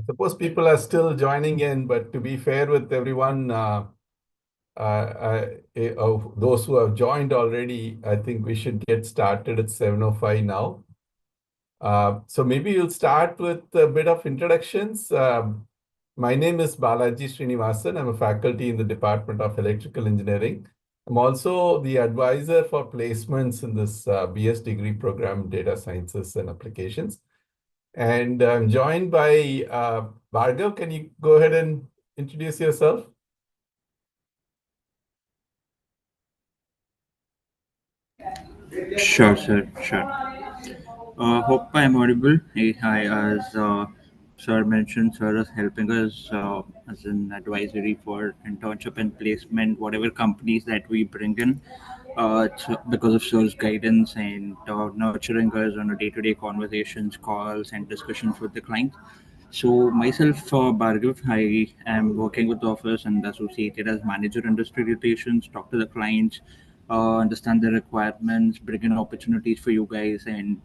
suppose people are still joining in, but to be fair with everyone, of those who have joined already, I think we should get started at 7:05 now. So maybe you'll start with a bit of introductions. My name is Balaji Srinivasan. I'm a faculty in the Department of Electrical Engineering. I'm also the advisor for placements in this BS degree program, Data Sciences and Applications. And I'm joined by Bhargav. Can you go ahead and introduce yourself? Sure, sir. Sure. Hope I'm audible. Hi, as sir mentioned, sir is helping us as an advisory for internship and placement, whatever companies that we bring in. It's because of sir's guidance and nurturing us on a day-to-day conversations, calls, and discussions with the client. So myself, Bhargav, I am working with the office and associated as manager industry relations, talk to the clients, understand the requirements, bring in opportunities for you guys, and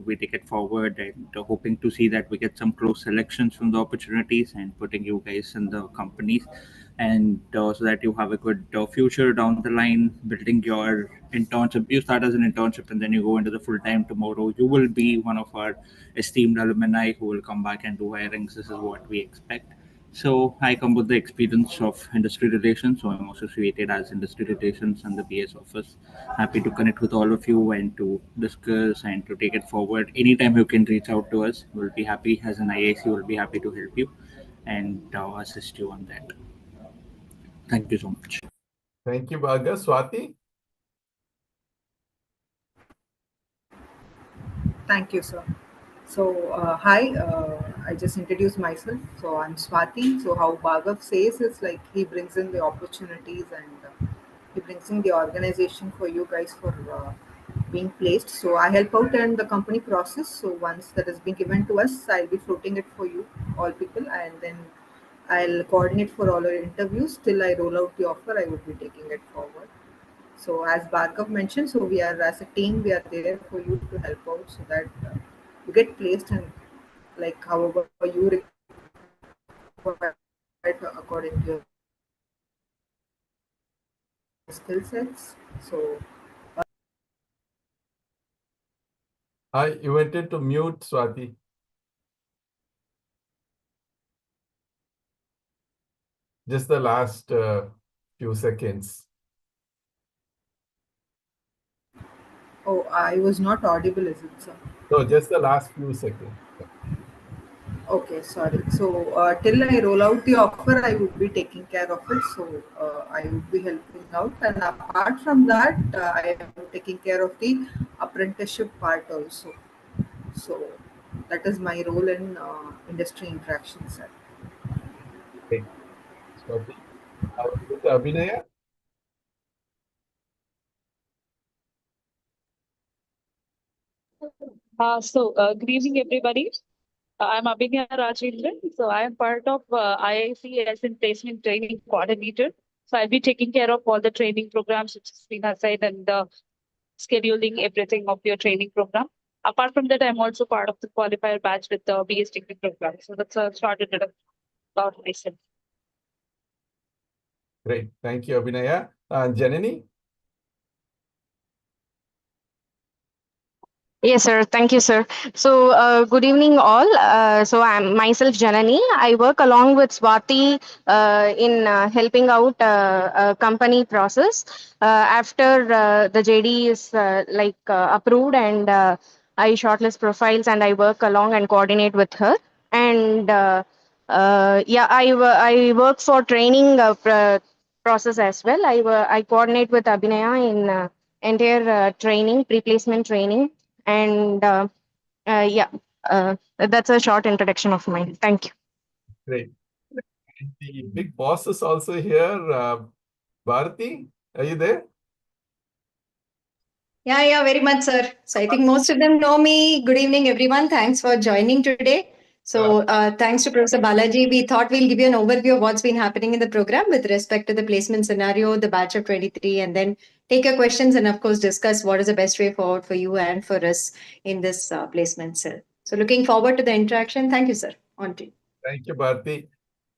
we take it forward and hoping to see that we get some close selections from the opportunities and putting you guys in the companies, and so that you have a good future down the line, building your internship. You start as an internship and then you go into the full time tomorrow. You will be one of our esteemed alumni who will come back and do hirings. This is what we expect. So I come with the experience of industry relations. So I'm associated as industry relations and the BS office. Happy to connect with all of you and to discuss and to take it forward. Anytime you can reach out to us, we'll be happy. As an IIC, we'll be happy to help you and assist you on that. Thank you so much. Thank you, Bhargav. Swati? Thank you, sir. So, hi, I just introduced myself. So, I'm Swati. So, how Bhargav says is like he brings in the opportunities and he brings in the organization for you guys for being placed. So, I help out in the company process. So, once that has been given to us, I'll be floating it for you, all people, and then I'll coordinate for all our interviews till I roll out the offer. I would be taking it forward. So as Bhargav mentioned, so we are as a team, we are there for you to help out so that you get placed and like however you require according to your skill sets. So You went into mute, Swati. Just the last few seconds. oh, I was not audible, is it, sir? No, just the last few seconds. Okay, sorry. So till I roll out the offer, I would be taking care of it. So I would be helping out, and apart from that, I am taking care of the apprenticeship part also. So that is my role in industry interactions, sir. Okay. Swati. With Abhinaya? Good evening, everybody. I'm Abhinaya Rajendran. So I am part of IIC as in Placement Training Coordinator. So I'll be taking care of all the training programs which has been assigned and scheduling everything of your training program. Apart from that, I'm also part of the qualifier batch with the BS degree program. So that's a short introduction about myself. Great. Thank you, Abhinaya. Janani? Yes, sir. Thank you, sir. So, good evening, all. So, I'm myself, Janani. I work along with Swati in helping out a company process. After the JD is approved and I shortlist profiles and I work along and coordinate with her. And I work for training process as well. I coordinate with Abhinaya in entire training, pre-placement training. And that's a short introduction of mine. Thank you. Great. The big boss is also here. Bharati, are you there? Yeah, very much, sir. So I think most of them know me. Good evening, everyone. Thanks for joining today. So thanks to Professor Balaji, we thought we'll give you an overview of what's been happening in the program with respect to the placement scenario, the batch of 23, and then take your questions and, of course, discuss what is the best way forward for you and for us in this placement cell. So looking forward to the interaction. Thank you, sir. On to you. Thank you, Bharti.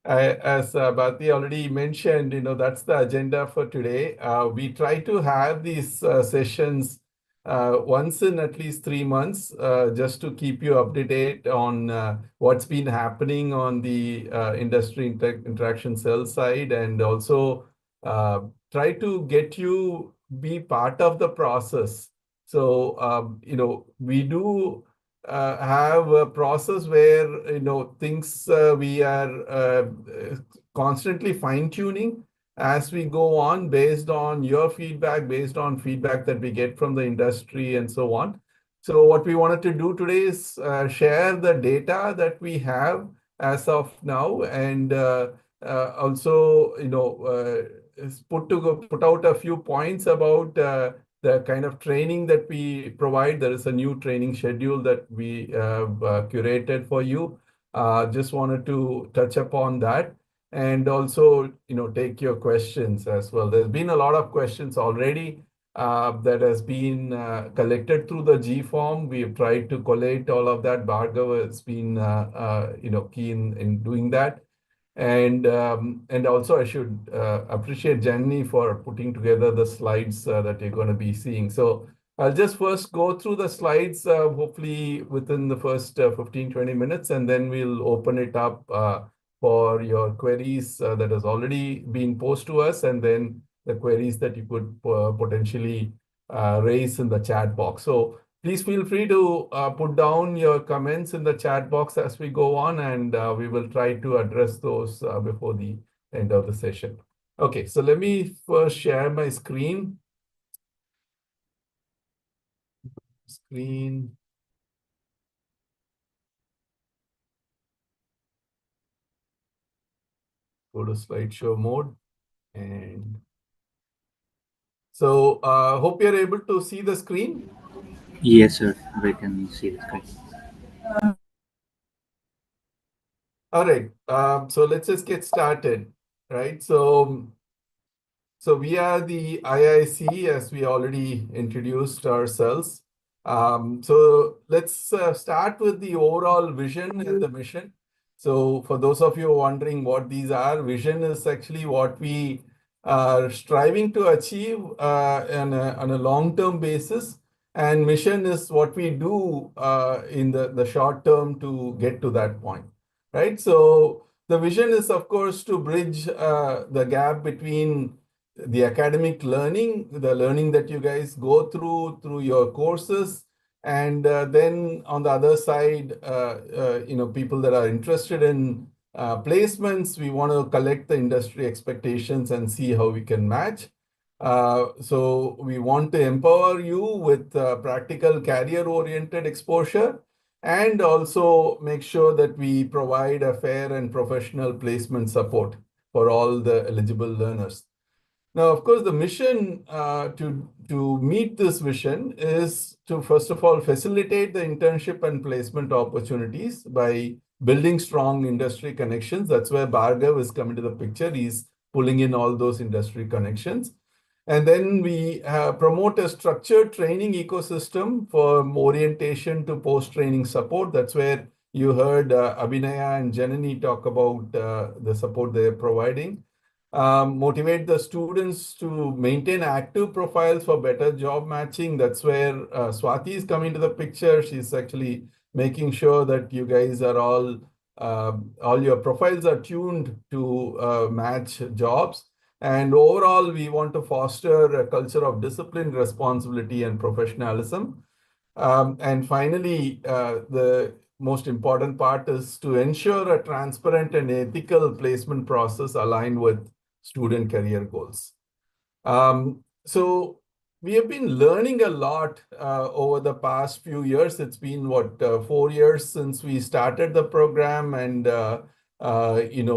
As Bharti already mentioned, that's the agenda for today. We try to have these sessions once in at least 3 months, just to keep you up to date on what's been happening on the industry interaction cell side, and also uh, try to get you be part of the process. So, we do have a process where things we are constantly fine tuning as we go on, based on your feedback, based on feedback that we get from the industry and so on. So what we wanted to do today is share the data that we have as of now, and also put out a few points about the kind of training that we provide. There is a new training schedule that we have curated for you. Just wanted to touch upon that, and also, take your questions as well. There's been a lot of questions already that has been collected through the G form. We've tried to collate all of that. Bhargav has been, keen in doing that. And also I should appreciate Jenny for putting together the slides that you're going to be seeing. So I'll just first go through the slides, hopefully within the first 15-20 minutes, and then we'll open it up for your queries that has already been posed to us, and then the queries that you could potentially raise in the chat box. So please feel free to put down your comments in the chat box as we go on, and we will try to address those before the end of the session. Okay, so let me first share my screen. Go to slideshow mode. And so hope you're able to see the screen. Yes, sir. We can see the screen. All right. So let's just get started, right? So we are the IIC, as we already introduced ourselves. So let's start with the overall vision and the mission. So for those of you wondering what these are, vision is actually what we are striving to achieve on a long-term basis. And mission is what we do in the short term to get to that point, right? So the vision is, of course, to bridge the gap between the academic learning, the learning that you guys go through your courses, and then on the other side, people that are interested in placements. We want to collect the industry expectations and see how we can match. So we want to empower you with practical career-oriented exposure, and also make sure that we provide a fair and professional placement support for all the eligible learners. Now, of course, the mission to meet this vision is to, first of all, facilitate the internship and placement opportunities by building strong industry connections. That's where Bhargav is coming to the picture. He's pulling in all those industry connections. And then we promote a structured training ecosystem for orientation to post-training support. That's where you heard Abhinaya and Janani talk about the support they're providing. Motivate the students to maintain active profiles for better job matching. That's where Swati is coming to the picture. She's actually making sure that you guys are all your profiles are tuned to match jobs. And overall, we want to foster a culture of discipline, responsibility, and professionalism. And finally, the most important part is to ensure a transparent and ethical placement process aligned with student career goals. So we have been learning a lot over the past few years. It's been 4 years since we started the program, and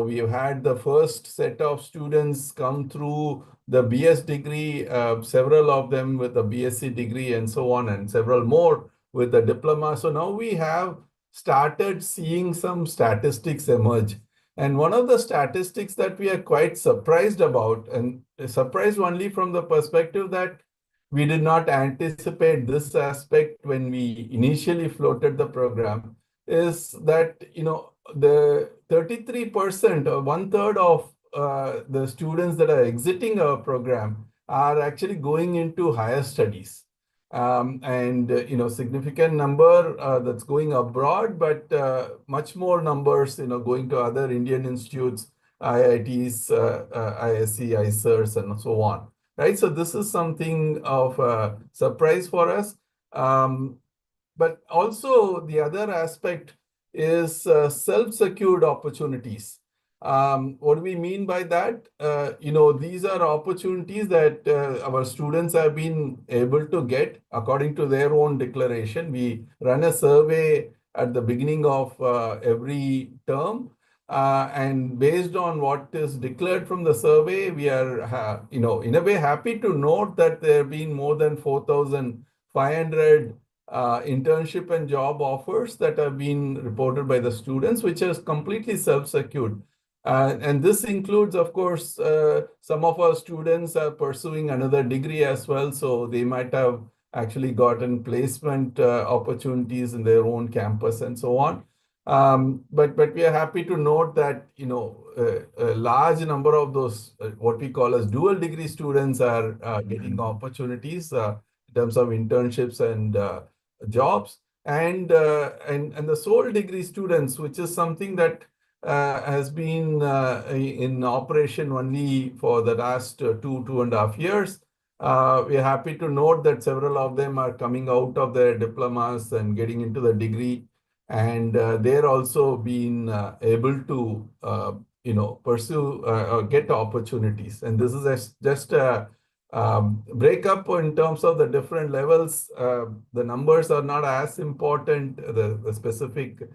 we've had the first set of students come through the BS degree, several of them with a BSc degree and so on, and several more with the diploma. So now we have started seeing some statistics emerge. And one of the statistics that we are quite surprised about, and surprised only from the perspective that we did not anticipate this aspect when we initially floated the program, is that the 33% or one third of the students that are exiting our program are actually going into higher studies. And significant number that's going abroad, but much more numbers going to other Indian institutes, IITs, IIC, ICERs, and so on. Right, so this is something of a surprise for us. But also the other aspect is self-secured opportunities. What do we mean by that? These are opportunities that our students have been able to get according to their own declaration. We run a survey at the beginning of every term. And based on what is declared from the survey, we are, in a way, happy to note that there have been more than 4,500 internship and job offers that have been reported by the students, which is completely self-secured. And this includes, of course, some of our students are pursuing another degree as well, so they might have actually gotten placement opportunities in their own campus and so on. But we are happy to note that a large number of those what we call as dual degree students are getting opportunities in terms of internships and jobs, and the sole degree students, which is something that has been in operation only for the last 2.5 years. We are happy to note that several of them are coming out of their diplomas and getting into the degree, and they're also being able to pursue or get opportunities. And this is just a breakup in terms of the different levels. The numbers are not as important, the specific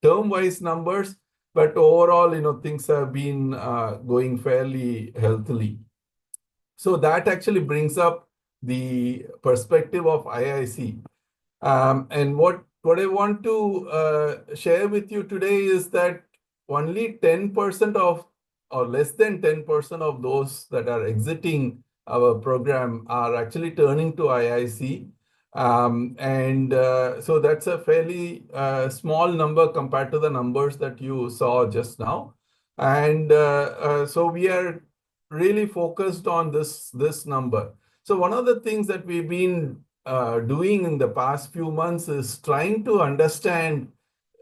term-wise numbers, but overall things have been going fairly healthily. So that actually brings up the perspective of IIC. And what I want to share with you today is that only 10% of, or less than 10% of those that are exiting our program are actually turning to IIC. So that's a fairly small number compared to the numbers that you saw just now. And so we are really focused on this number. So one of the things that we've been doing in the past few months is trying to understand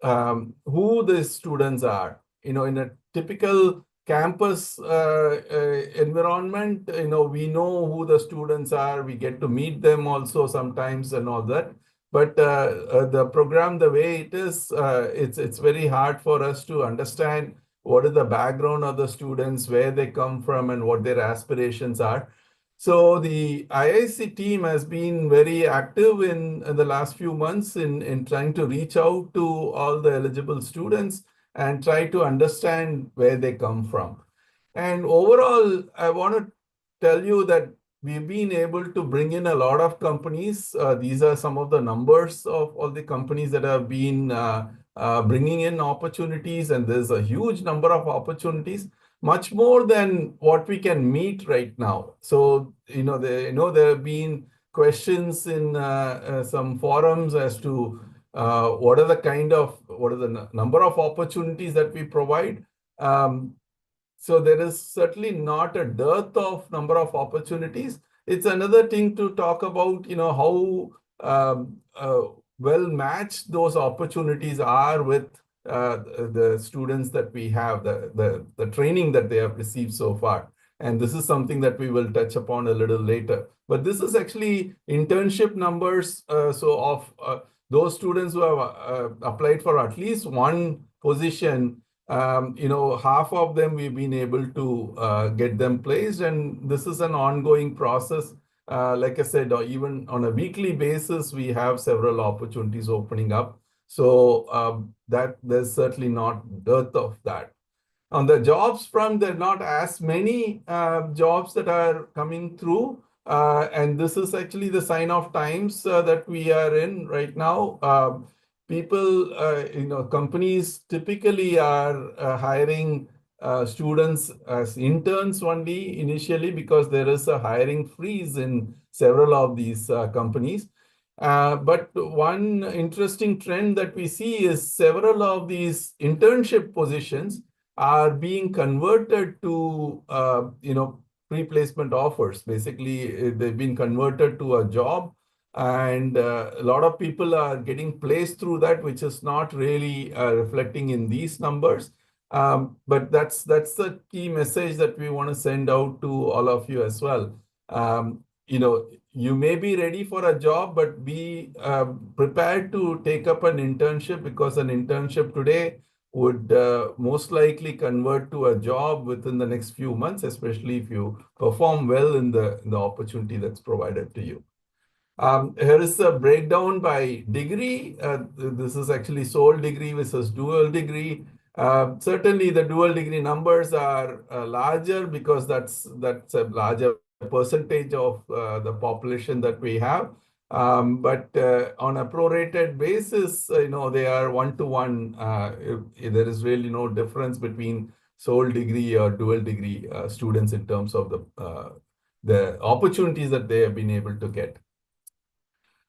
who the students are. In a typical campus environment, we know who the students are. We get to meet them also sometimes and all that. But the program, the way it is, it's very hard for us to understand what is the background of the students, where they come from, and what their aspirations are. So the IIC team has been very active in the last few months in trying to reach out to all the eligible students and try to understand where they come from. And overall, I want to tell you that we've been able to bring in a lot of companies. These are some of the numbers of all the companies that have been bringing in opportunities, and there's a huge number of opportunities, much more than what we can meet right now. So, there have been questions in some forums as to what are the number of opportunities that we provide. So there is certainly not a dearth of number of opportunities. It's another thing to talk about, how well matched those opportunities are with the students that we have, the training that they have received so far. And this is something that we will touch upon a little later. But this is actually internship numbers. So of those students who have applied for at least one position, half of them we've been able to get them placed. And this is an ongoing process. Like I said, even on a weekly basis, we have several opportunities opening up. So that there's certainly not dearth of that. On the jobs front, there are not as many jobs that are coming through. And this is actually the sign of times that we are in right now. Companies typically are hiring students as interns only initially, because there is a hiring freeze in several of these companies. But one interesting trend that we see is several of these internship positions are being converted to, pre-placement offers. Basically, they've been converted to a job, and a lot of people are getting placed through that, which is not really reflecting in these numbers. But that's the key message that we want to send out to all of you as well. You may be ready for a job, but be prepared to take up an internship, because an internship today would most likely convert to a job within the next few months, especially if you perform well in the opportunity that's provided to you. Here is a breakdown by degree. This is actually sole degree versus dual degree. Certainly, the dual degree numbers are larger because that's a larger percentage of the population that we have. But on a prorated basis, they are 1-to-1. There is really no difference between sole degree or dual degree students in terms of the opportunities that they have been able to get.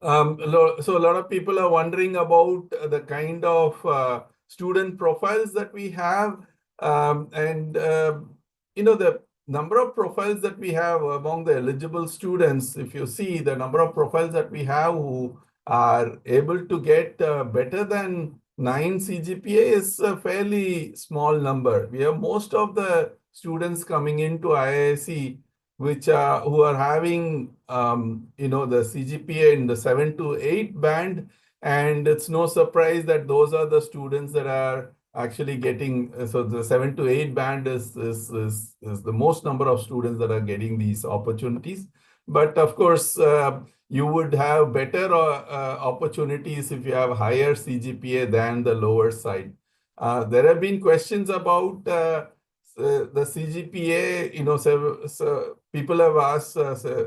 So a lot of people are wondering about the kind of student profiles that we have, and the number of profiles that we have among the eligible students. If you see the number of profiles that we have who are able to get better than 9 CGPA is a fairly small number. We have most of the students coming into IIC who are having the CGPA in the 7 to 8 band, and it's no surprise that those are the students that are actually getting. So the 7 to 8 band is the most number of students that are getting these opportunities. But of course, you would have better opportunities if you have higher CGPA than the lower side. There have been questions about the CGPA. So people have asked,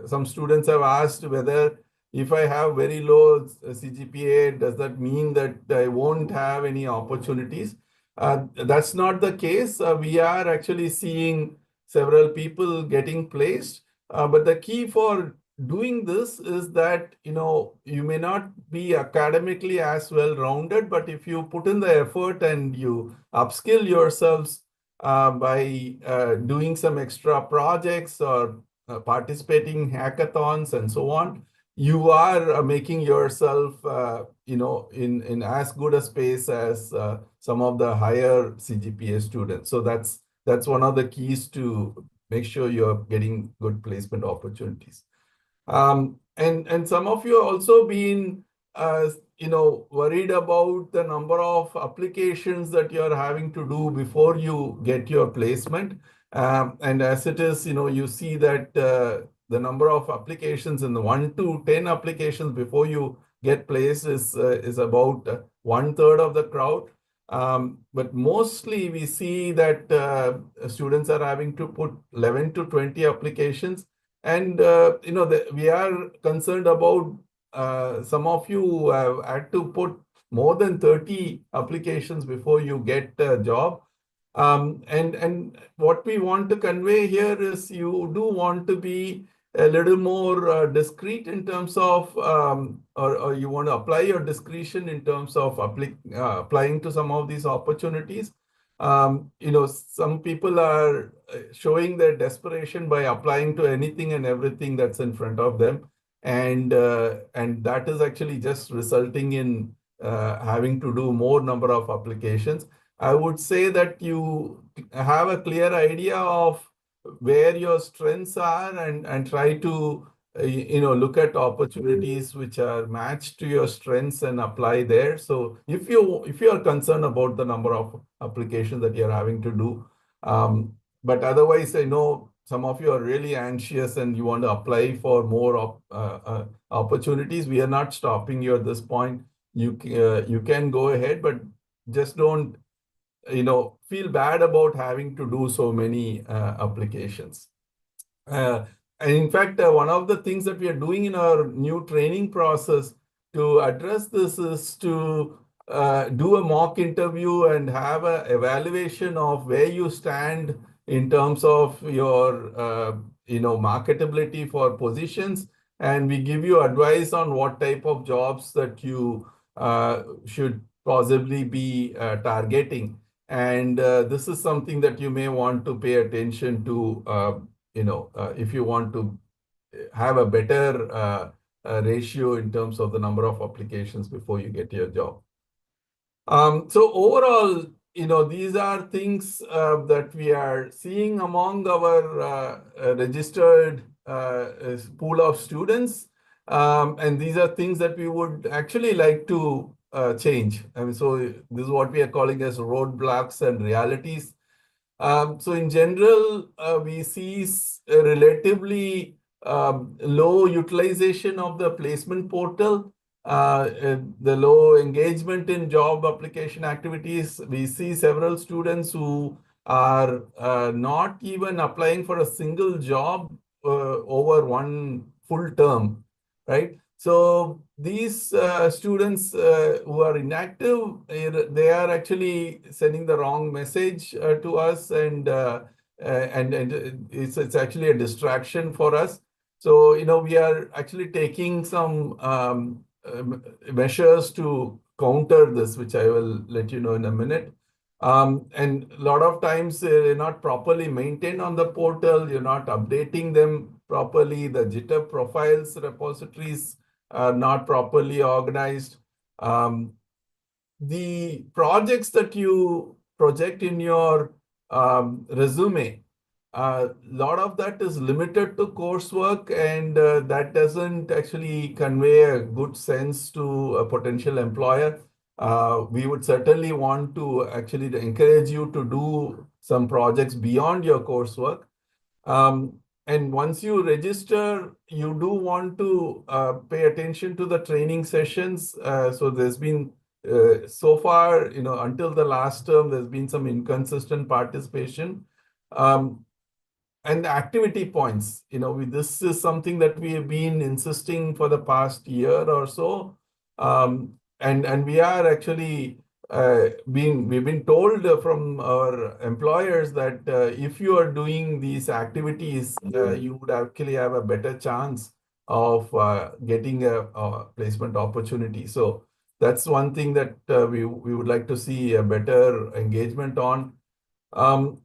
some students have asked whether if I have very low CGPA, does that mean that I won't have any opportunities? That's not the case. We are actually seeing several people getting placed. But the key for doing this is that, you may not be academically as well-rounded, but if you put in the effort and you upskill yourselves by doing some extra projects or participating hackathons and so on, you are making yourself, in as good a space as some of the higher CGPA students. So that's one of the keys to make sure you're getting good placement opportunities. And some of you have also been, worried about the number of applications that you're having to do before you get your placement. And as it is, you see that the number of applications in the 1 to 10 applications before you get placed is about 1/3 of the crowd. But mostly we see that students are having to put 11 to 20 applications. And we are concerned about some of you have had to put more than 30 applications before you get a job. And what we want to convey here is you do want to be a little more discreet in terms of, or you want to apply your discretion in terms of applying to some of these opportunities. Some people are showing their desperation by applying to anything and everything that's in front of them. And that is actually just resulting in having to do more number of applications. I would say that you have a clear idea of where your strengths are and try to look at opportunities which are matched to your strengths and apply there. So if you are concerned about the number of applications that you're having to do, but otherwise I know some of you are really anxious and you want to apply for more opportunities. We are not stopping you at this point. You can go ahead, but just don't feel bad about having to do so many applications. And in fact, one of the things that we are doing in our new training process to address this is to do a mock interview and have an evaluation of where you stand in terms of your marketability for positions, and we give you advice on what type of jobs that you should possibly be targeting. And this is something that you may want to pay attention to, if you want to have a better ratio in terms of the number of applications before you get your job. So overall, these are things that we are seeing among our registered pool of students. And these are things that we would actually like to change. I mean, so this is what we are calling as roadblocks and realities. So in general, we see a relatively low utilization of the placement portal, the low engagement in job application activities. We see several students who are not even applying for a single job over one full term, right? So these students who are inactive, they are actually sending the wrong message to us, and it's actually a distraction for us. So we are actually taking some measures to counter this, which I will let you know in a minute. And a lot of times they're not properly maintained on the portal. You're not updating them properly. The GitHub profiles repositories are not properly organized. The projects that you project in your resume, a lot of that is limited to coursework, and that doesn't actually convey a good sense to a potential employer. We would certainly want to actually encourage you to do some projects beyond your coursework. And once you register, you do want to pay attention to the training sessions. So there's been, so far, until the last term, there's been some inconsistent participation. And activity points, this is something that we have been insisting for the past year or so. And we are actually we've been told from our employers that if you are doing these activities, you would actually have a better chance of getting a placement opportunity. So that's one thing that we would like to see a better engagement on.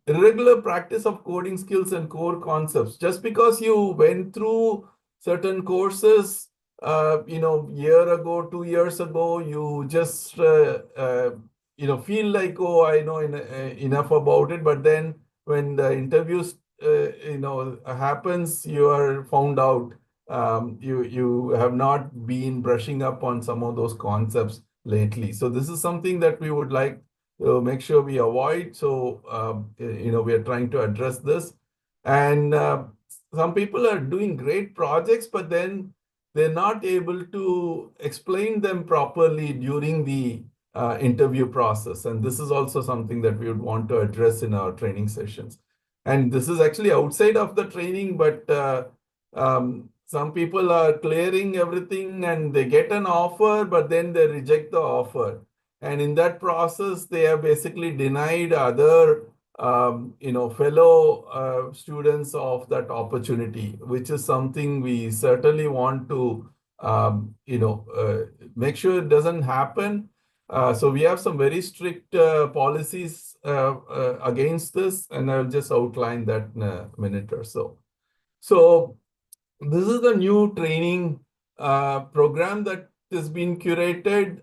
Irregular practice of coding skills and core concepts. Just because you went through certain courses, year ago, 2 years ago, you just, feel like, oh, I know enough about it. But then when the interviews, happens, you are found out you have not been brushing up on some of those concepts lately. So this is something that we would like make sure we avoid. So, we are trying to address this. And some people are doing great projects, but then they're not able to explain them properly during the interview process. And this is also something that we would want to address in our training sessions. And this is actually outside of the training, but some people are clearing everything and they get an offer, but then they reject the offer. And in that process, they have basically denied other, fellow students of that opportunity, which is something we certainly want to, make sure it doesn't happen. So we have some very strict policies against this, and I'll just outline that in a minute or so. So this is the new training program that has been curated,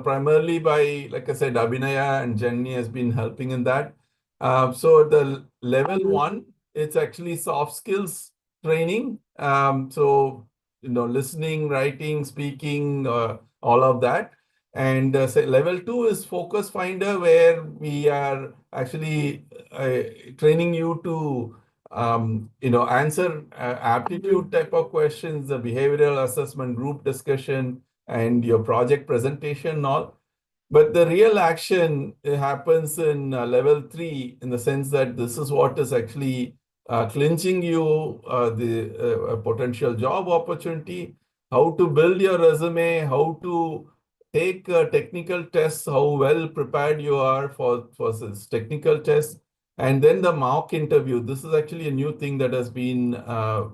primarily by, like I said, Abhinaya and Jenny has been helping in that. So the level 1, it's actually soft skills training. So, listening, writing, speaking, all of that. And say level 2 is Focus Finder, where we are actually training you to answer aptitude type of questions, the behavioral assessment, group discussion, and your project presentation and all. But the real action happens in level 3, in the sense that this is what is actually clinching you the potential job opportunity, how to build your resume, how to take technical tests, how well prepared you are for this technical test, And then the mock interview. This is actually a new thing that has been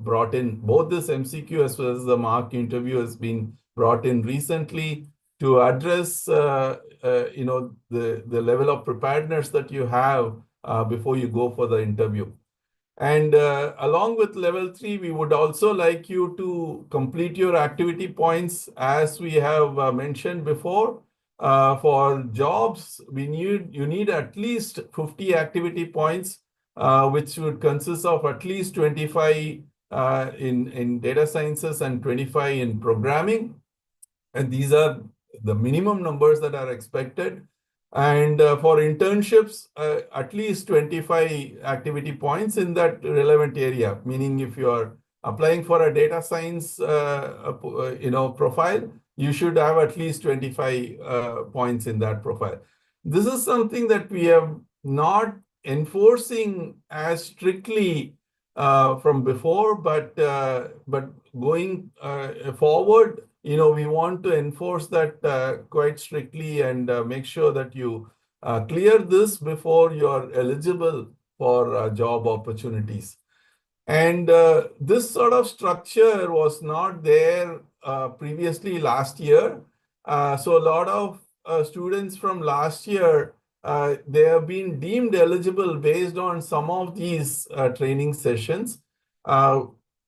brought in. Both this MCQ as well as the mock interview has been brought in recently to address the level of preparedness that you have before you go for the interview. And along with level 3, we would also like you to complete your activity points as we have mentioned before. For jobs, you need at least 50 activity points, which would consist of at least 25 in data sciences and 25 in programming. And these are the minimum numbers that are expected. And for internships, at least 25 activity points in that relevant area, meaning if you are applying for a data science profile, you should have at least 25 points in that profile. This is something that we have not enforcing as strictly from before, but going forward, we want to enforce that quite strictly and make sure that you clear this before you're eligible for job opportunities. And this sort of structure was not there previously last year. So a lot of students from last year, they have been deemed eligible based on some of these training sessions.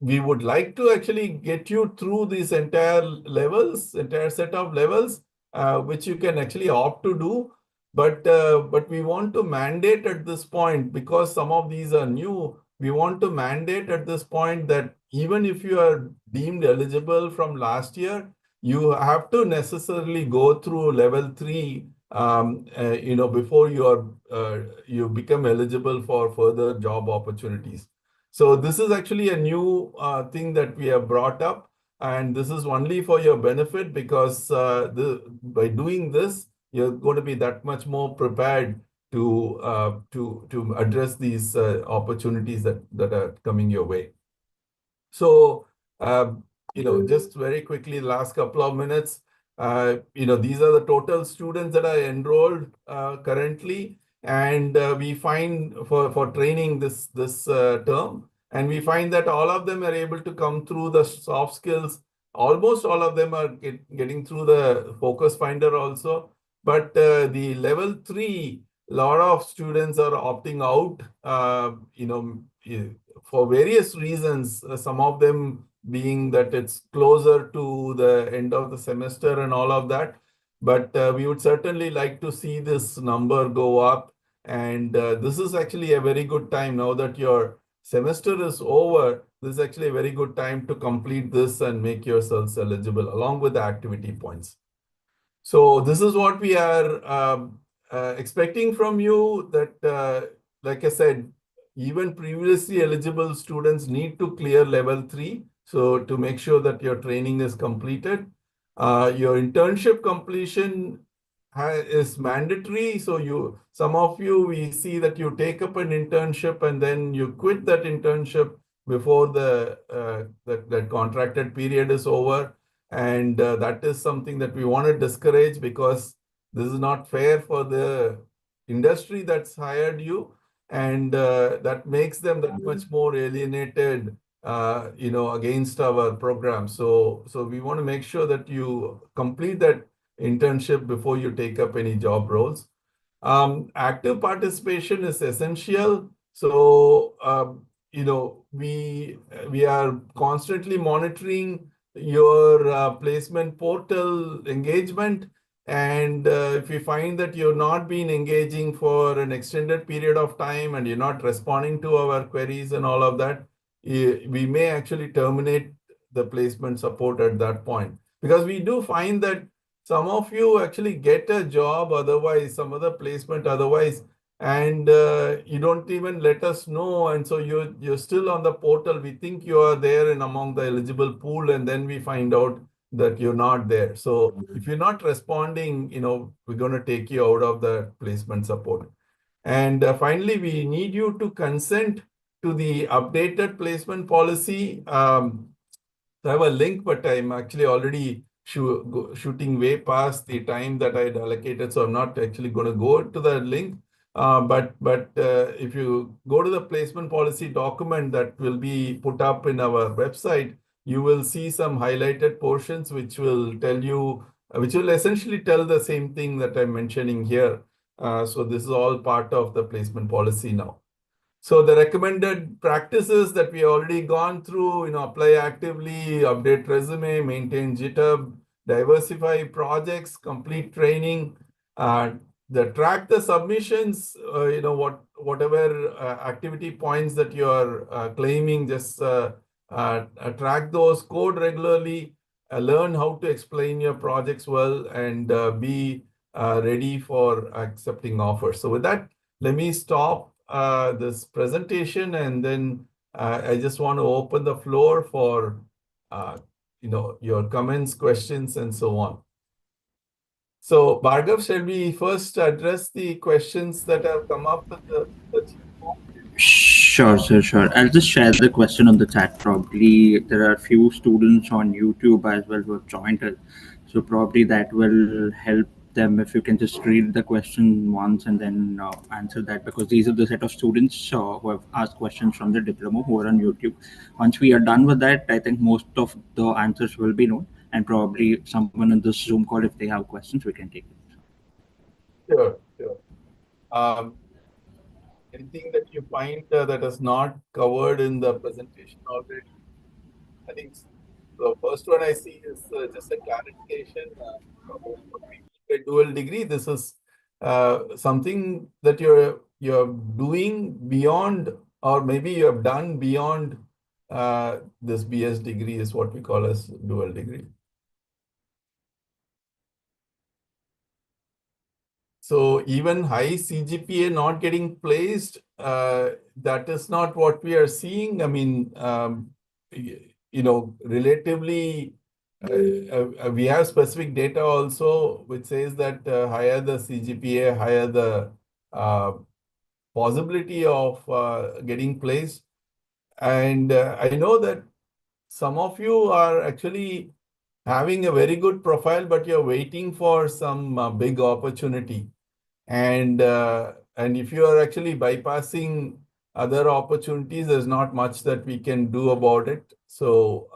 We would like to actually get you through these entire set of levels, which you can actually opt to do. But we want to mandate at this point, because some of these are new, we want to mandate at this point that even if you are deemed eligible from last year, you have to necessarily go through level 3 before you become eligible for further job opportunities. So this is actually a new thing that we have brought up, and this is only for your benefit, because by doing this, you're going to be that much more prepared to address these opportunities that are coming your way. So, just very quickly, last couple of minutes, these are the total students that are enrolled currently, and we find for training this term, and we find that all of them are able to come through the soft skills. Almost all of them are getting through the focus finder also, but the level 3, a lot of students are opting out, for various reasons, some of them being that it's closer to the end of the semester and all of that. But we would certainly like to see this number go up. And this is actually a very good time now that your semester is over. This is actually a very good time to complete this and make yourselves eligible along with the activity points. So this is what we are expecting from you, that, like I said, even previously eligible students need to clear level 3. So to make sure that your training is completed, your internship completion is mandatory. So some of you, we see that you take up an internship and then you quit that internship before that contracted period is over. And that is something that we want to discourage, because this is not fair for the industry that's hired you, and that makes them that much more alienated, against our program. So we want to make sure that you complete that internship before you take up any job roles. Active participation is essential. So, we are constantly monitoring your placement portal engagement. And if you find that you're not been engaging for an extended period of time and you're not responding to our queries and all of that, we may actually terminate the placement support at that point. Because we do find that some of you actually get a job otherwise, some other placement otherwise, and you don't even let us know. And so you're still on the portal. We think you are there and among the eligible pool, and then we find out that you're not there. So if you're not responding, we're going to take you out of the placement support. And finally, we need you to consent to the updated placement policy. I have a link, but I'm actually already shooting way past the time that I had allocated. So I'm not actually going to go to the link. But if you go to the placement policy document that will be put up in our website, you will see some highlighted portions which will tell you, which will essentially tell the same thing that I'm mentioning here. So this is all part of the placement policy now. So the recommended practices that we already gone through, apply actively, update resume, maintain GitHub, diversify projects, complete training, the track the submissions, whatever activity points that you are claiming, just track those, code regularly, learn how to explain your projects well, and be ready for accepting offers. So with that, let me stop this presentation, and then I just want to open the floor for your comments, questions, and so on. So Bhargav, shall we first address the questions that have come up with the chat box? Sure, sir, sure. I'll just share the question on the chat. Probably there are a few students on YouTube as well who have joined us. So probably that will help them if you can just read the question once and then answer that, because these are the set of students who have asked questions from the diploma who are on YouTube. Once we are done with that, I think most of the answers will be known, and probably someone in this Zoom call, if they have questions, we can take it. Sure, sure. Anything that you find that is not covered in the presentation already? I think the first one I see is just a clarification about what we mean by dual degree. This is something that you're doing beyond, or maybe you have done beyond this BS degree, is what we call as dual degree. So even high CGPA not getting placed, that is not what we are seeing. I mean, relatively, we have specific data also which says that higher the CGPA, higher the possibility of getting placed. And I know that some of you are actually having a very good profile, but you're waiting for some big opportunity. And if you are actually bypassing other opportunities, there's not much that we can do about it. So,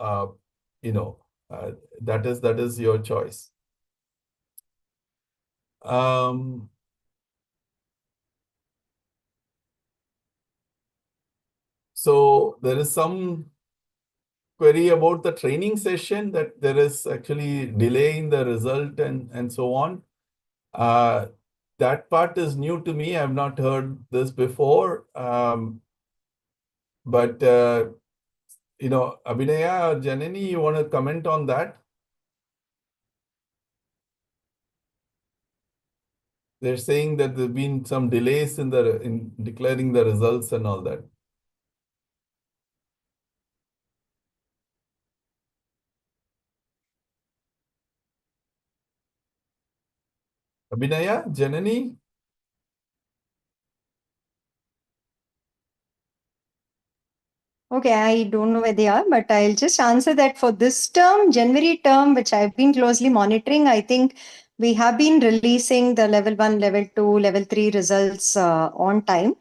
that is your choice. So there is some query about the training session, that there is actually delay in the result and so on. That part is new to me. I've not heard this before. But Abhinaya or Janani, you want to comment on that? They're saying that there's been some delays in declaring the results and all that. Abhinaya, Janani? Okay, I don't know where they are, but I'll just answer that for this term, January term, which I've been closely monitoring. I think we have been releasing the level 1, level 2, level 3 results on time.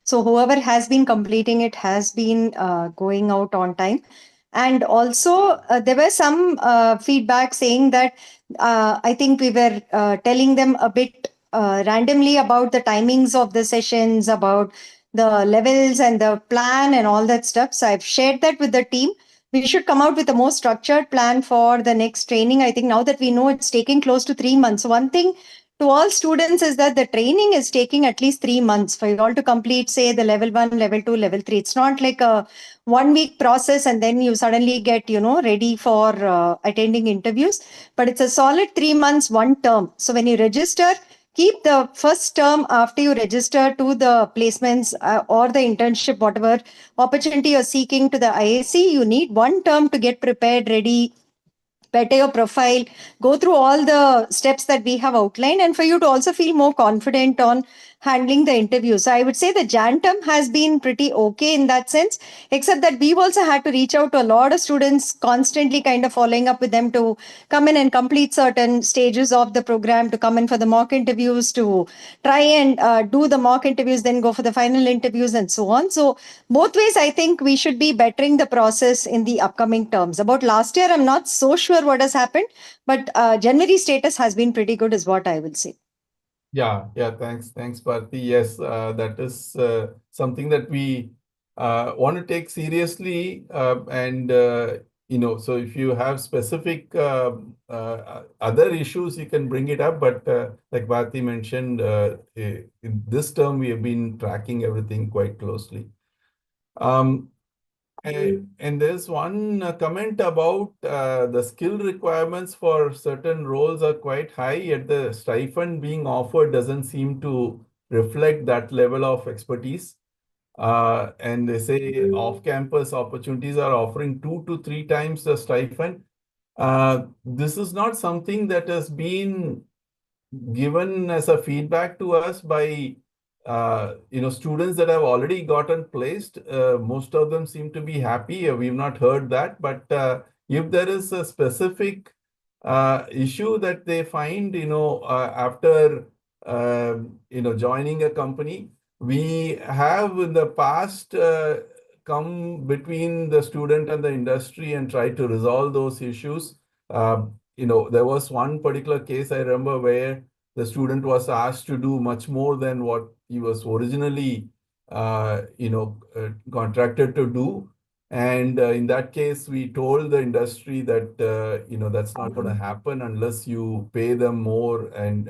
So whoever has been completing it has been going out on time. And also, there were some feedback saying that I think we were telling them a bit randomly about the timings of the sessions, about the levels and the plan and all that stuff. So I've shared that with the team. We should come out with a more structured plan for the next training. I think now that we know it's taking close to 3 months. One thing to all students is that the training is taking at least 3 months for you all to complete, say, the level 1, level 2, level 3. It's not like a 1 week process and then you suddenly get, ready for attending interviews. But it's a solid 3 months, one term. So when you register, keep the first term after you register to the placements or the internship, whatever opportunity you're seeking to the IIC, you need one term to get prepared, ready, better your profile, go through all the steps that we have outlined, and for you to also feel more confident on handling the interview. So I would say the Jan term has been pretty okay in that sense, except that we've also had to reach out to a lot of students, constantly kind of following up with them to come in and complete certain stages of the program, to come in for the mock interviews, to try and do the mock interviews, then go for the final interviews, and so on. So both ways, I think we should be bettering the process in the upcoming terms. About last year, I'm not so sure what has happened, but January status has been pretty good, is what I would say. Yeah, thanks, Bharti. Yes, that is something that we want to take seriously, and so if you have specific other issues, you can bring it up. But like Bharti mentioned, in this term, we have been tracking everything quite closely. And there's one comment about the skill requirements for certain roles are quite high, yet the stipend being offered doesn't seem to reflect that level of expertise. And they say off-campus opportunities are offering 2 to 3 times the stipend. This is not something that has been given as a feedback to us by students that have already gotten placed. Most of them seem to be happy. We've not heard that, but if there is a specific issue that they find, after joining a company, we have in the past come between the student and the industry and try to resolve those issues. There was one particular case I remember where the student was asked to do much more than what he was originally, contracted to do. And in that case, we told the industry that, that's not going to happen unless you pay them more and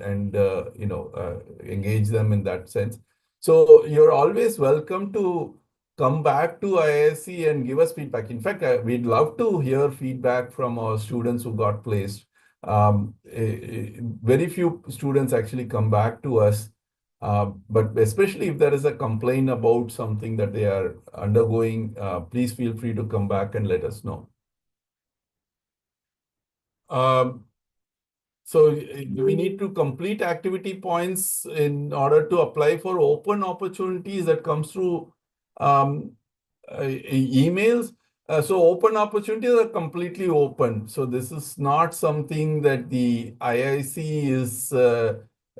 engage them in that sense. So you're always welcome to come back to IIC and give us feedback. In fact, we'd love to hear feedback from our students who got placed. Very few students actually come back to us, but especially if there is a complaint about something that they are undergoing, please feel free to come back and let us know. So we need to complete activity points in order to apply for open opportunities that comes through emails. So open opportunities are completely open. So this is not something that the IIC is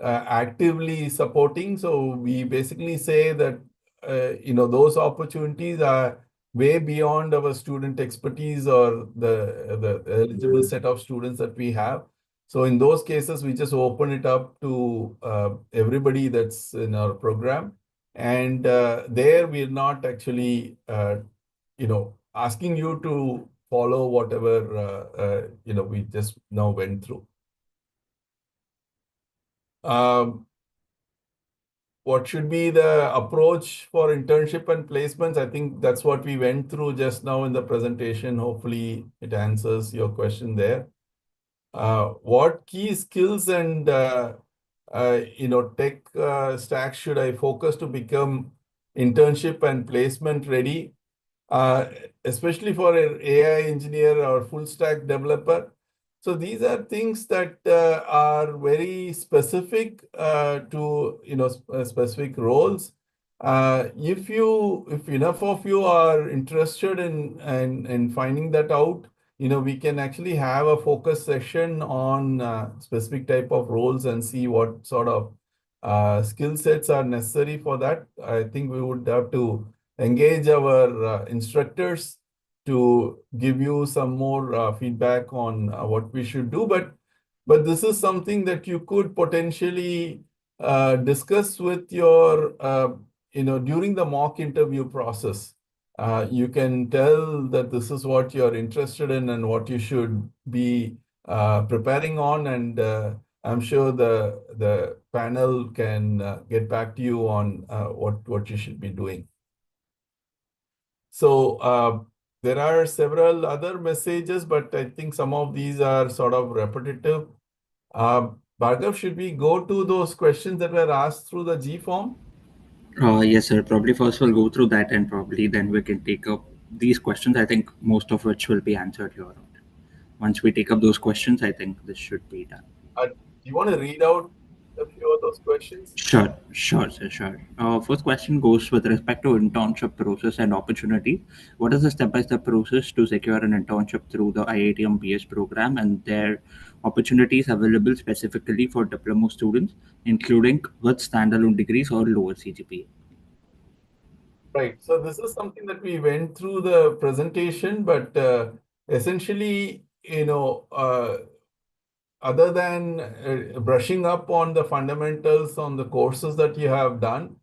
actively supporting. So we basically say that those opportunities are way beyond our student expertise or the eligible set of students that we have. So in those cases, we just open it up to everybody that's in our program. And there we're not actually, asking you to follow whatever, we just now went through. What should be the approach for internship and placements? I think that's what we went through just now in the presentation. Hopefully it answers your question there. What key skills and tech stack should I focus to become internship and placement ready, especially for an AI engineer or full stack developer? So these are things that are very specific to specific roles. If enough of you are interested in finding that out, we can actually have a focus session on specific type of roles and see what sort of skill sets are necessary for that. I think we would have to engage our instructors to give you some more feedback on what we should do. But this is something that you could potentially discuss with your, during the mock interview process. You can tell that this is what you're interested in and what you should be preparing on, and I'm sure the panel can get back to you on what you should be doing. So there are several other messages, but I think some of these are sort of repetitive. Bhargav, should we go to those questions that were asked through the G form? Yes, sir. Probably first we'll go through that, and probably then we can take up these questions. I think most of which will be answered here. Once we take up those questions, I think this should be done. Do you want to read out a few of those questions? Sure, sure, sir, sure. First question goes with respect to internship process and opportunity. What is the step-by-step process to secure an internship through the IIT BS program and their opportunities available specifically for diploma students, including with standalone degrees or lower CGPA? Right. So this is something that we went through the presentation, but essentially, other than brushing up on the fundamentals on the courses that you have done,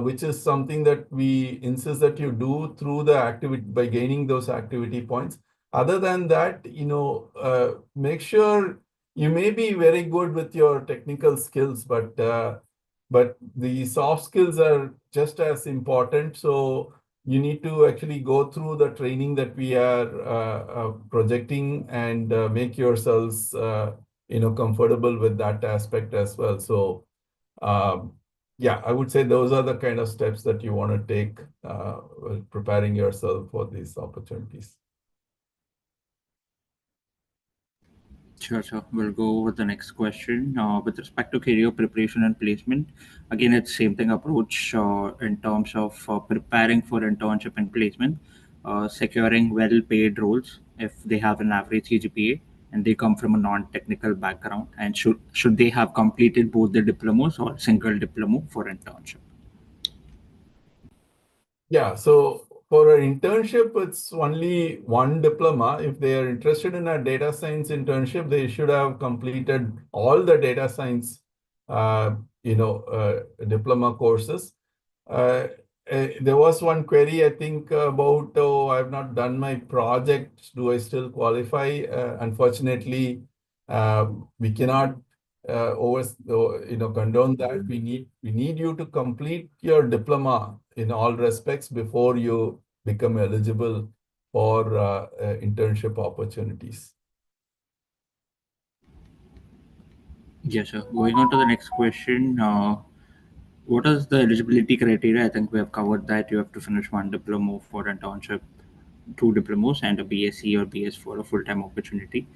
which is something that we insist that you do through the activity by gaining those activity points. Other than that, make sure you may be very good with your technical skills, but the soft skills are just as important. So you need to actually go through the training that we are projecting and make yourselves comfortable with that aspect as well. So yeah, I would say those are the kind of steps that you want to take while preparing yourself for these opportunities. Sure, sure. We'll go with the next question. With respect to career preparation and placement, again, it's same thing approach in terms of preparing for internship and placement, securing well-paid roles if they have an average CGPA and they come from a non-technical background, and should they have completed both the diplomas or single diploma for internship? Yeah, so for an internship, it's only one diploma. If they are interested in a data science internship, they should have completed all the data science, diploma courses. There was one query, I think, about, oh, I've not done my project. Do I still qualify? Unfortunately, we cannot condone that. We need you to complete your diploma in all respects before you become eligible for internship opportunities. Yes, sir. Going on to the next question. What is the eligibility criteria? I think we have covered that. You have to finish one diploma for internship, two diplomas, and a BSc or BS for a full-time opportunity.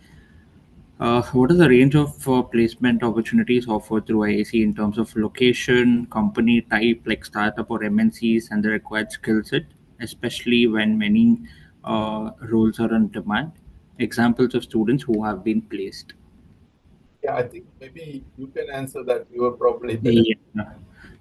What is the range of placement opportunities offered through IIC in terms of location, company type, like startup or MNCs, and the required skill set, especially when many roles are in demand? Examples of students who have been placed. Yeah, I think maybe you can answer that. You are probably there. Yeah.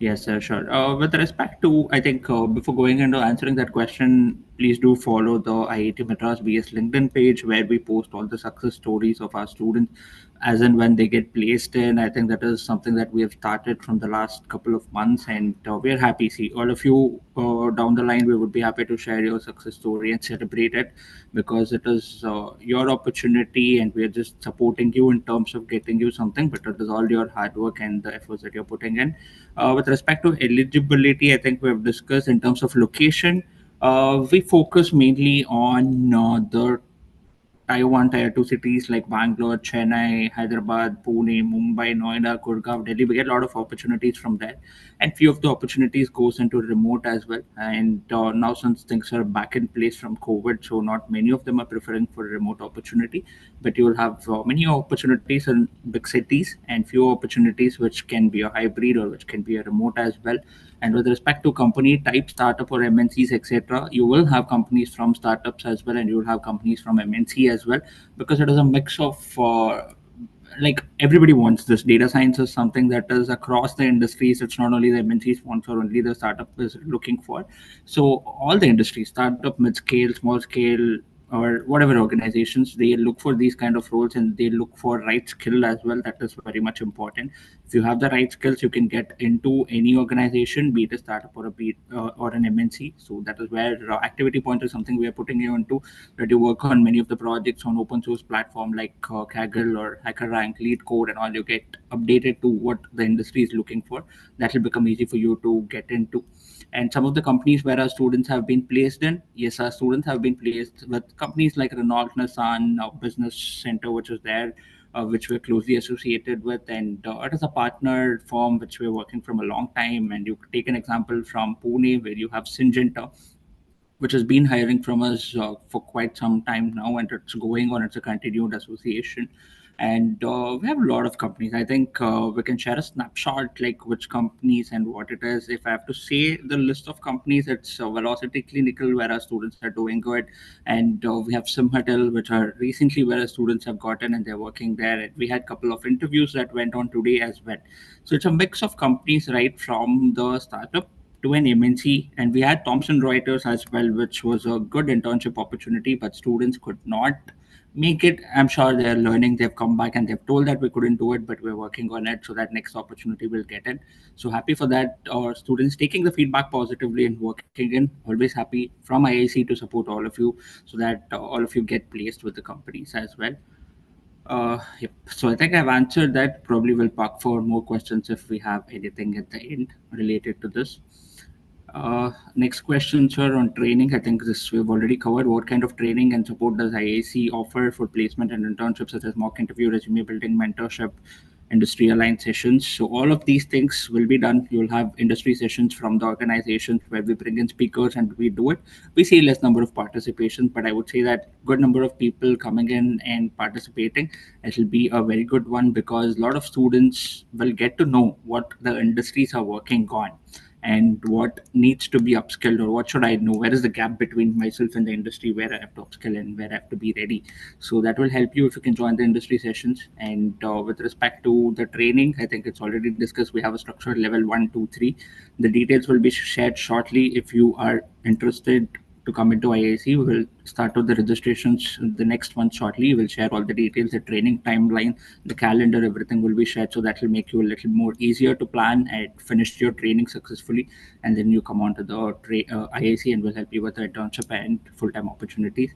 Yes, sir, sure. With respect to, I think before going into answering that question, please do follow the IIT Madras BS LinkedIn page where we post all the success stories of our students as and when they get placed in. I think that is something that we have started from the last couple of months, and we're happy. See, all of you down the line, we would be happy to share your success story and celebrate it because it is your opportunity and we are just supporting you in terms of getting you something, but it is all your hard work and the efforts that you're putting in. With respect to eligibility, I think we have discussed in terms of location. We focus mainly on the Tier 1, Tier 2 cities like Bangalore, Chennai, Hyderabad, Pune, Mumbai, Noida, Gurgaon, Delhi. We get a lot of opportunities from there. And few of the opportunities goes into remote as well. And now since things are back in place from COVID, so not many of them are preferring for remote opportunity. But you will have many opportunities in big cities and few opportunities which can be a hybrid or which can be a remote as well. And with respect to company type, startup or MNCs, etc., you will have companies from startups as well, and you will have companies from MNC as well, because it is a mix of like everybody wants this. Data science is something that is across the industries. It's not only the MNCs wants or only the startup is looking for. So all the industries, startup, mid scale, small scale, or whatever organizations, they look for these kind of roles and they look for right skill as well. That is very much important. If you have the right skills, you can get into any organization, be it a startup or or an MNC. So that is where activity point is something we are putting you into, that you work on many of the projects on open source platform like Kaggle or HackerRank, Lead Code, and all. You get updated to what the industry is looking for. That will become easy for you to get into. And some of the companies where our students have been placed in, yes, our students have been placed with companies like Renault, Nissan, Business Center, which is there, which we're closely associated with. And it is a partner firm which we're working from a long time. And you could take an example from Pune, where you have Syngenta, which has been hiring from us for quite some time now, and it's going on. It's a continued association. And we have a lot of companies. I think we can share a snapshot like which companies and what it is. If I have to say the list of companies, it's Velocity Clinical, where our students are doing good, and we have Simhatel, which are recently where our students have gotten and they're working there. And we had a couple of interviews that went on today as well. So it's a mix of companies, right from the startup to an MNC, and we had Thomson Reuters as well, which was a good internship opportunity, but students could not make it. I'm sure they're learning. They've come back and they've told that we couldn't do it, but we're working on it so that next opportunity will get it. So happy for that. Our students taking the feedback positively and working in. Always happy from IIC to support all of you so that all of you get placed with the companies as well. Yep. So I think I've answered that. Probably will park for more questions if we have anything at the end related to this. Next question, sir, on training. I think this we've already covered. What kind of training and support does IIC offer for placement and internships, such as mock interview, resume building, mentorship, industry aligned sessions? So all of these things will be done. You'll have industry sessions from the organizations where we bring in speakers and we do it. We see less number of participations, but I would say that good number of people coming in and participating. It will be a very good one because a lot of students will get to know what the industries are working on and what needs to be upskilled, or what should I know, where is the gap between myself and the industry, where I have to upskill and where I have to be ready. So that will help you if you can join the industry sessions. And with respect to the training, I think it's already discussed. We have a structured level 1, 2, 3. The details will be shared shortly. If you are interested to come into IIC, we will start with the registrations the next month shortly. We'll share all the details, the training timeline, the calendar, everything will be shared. So that will make you a little more easier to plan and finish your training successfully. And then you come on to the IIC and will help you with the internship and full-time opportunities.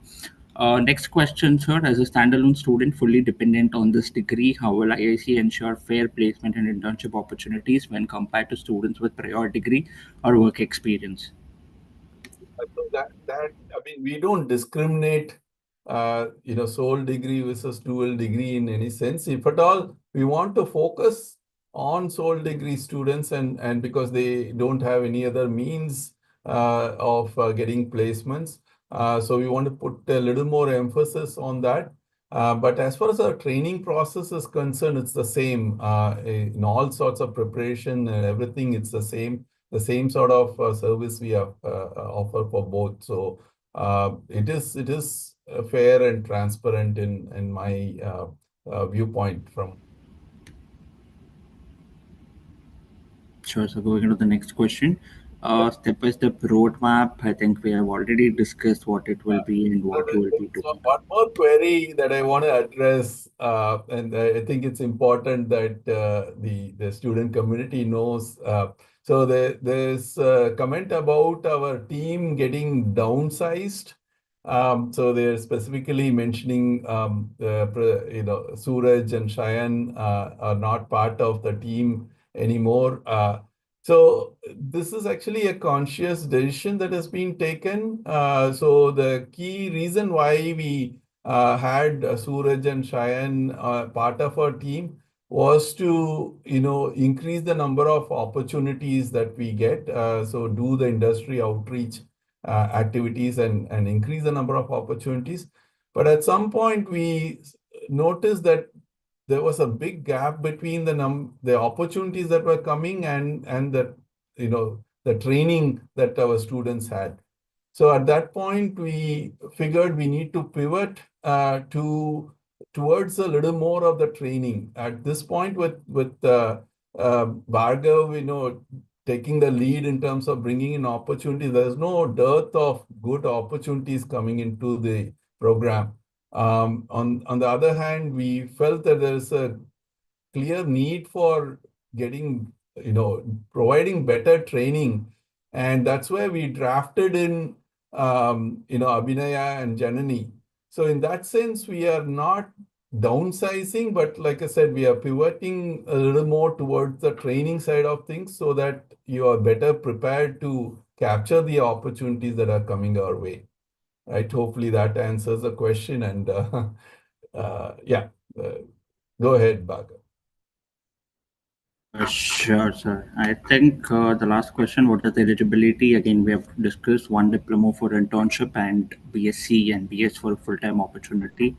Next question, sir. As a standalone student fully dependent on this degree, how will IIC ensure fair placement and internship opportunities when compared to students with prior degree or work experience? So I mean, we don't discriminate, sole degree versus dual degree in any sense. If at all, we want to focus on sole degree students and because they don't have any other means of getting placements. So we want to put a little more emphasis on that. But as far as our training process is concerned, it's the same in all sorts of preparation and everything. It's the same sort of service we have offer for both. So it is fair and transparent in my viewpoint from. Sure. So going to the next question, step-by-step roadmap. I think we have already discussed what it will be and what you will be So doing. one more query that I want to address, and I think it's important that the student community knows. So there's a comment about our team getting downsized. So they're specifically mentioning Suraj and Shayan are not part of the team anymore. So this is actually a conscious decision that has been taken. So the key reason why we had Suraj and Shayan part of our team was to increase the number of opportunities that we get. So do the industry outreach activities and increase the number of opportunities. But at some point we noticed that there was a big gap between the opportunities that were coming and the training that our students had. So at that point, we figured we need to pivot towards a little more of the training. At this point, with Bhargav, taking the lead in terms of bringing in opportunities, there's no dearth of good opportunities coming into the program. On the other hand, we felt that there's a clear need for providing better training. And that's where we drafted in, Abhinaya and Janani. So in that sense, we are not downsizing, but like I said, we are pivoting a little more towards the training side of things so that you are better prepared to capture the opportunities that are coming our way. Right? Hopefully that answers the question. And yeah, go ahead, Bhagat. Sure, sir. I think the last question, what is the eligibility? Again, we have discussed one diploma for internship and BSc and BS for full-time opportunity.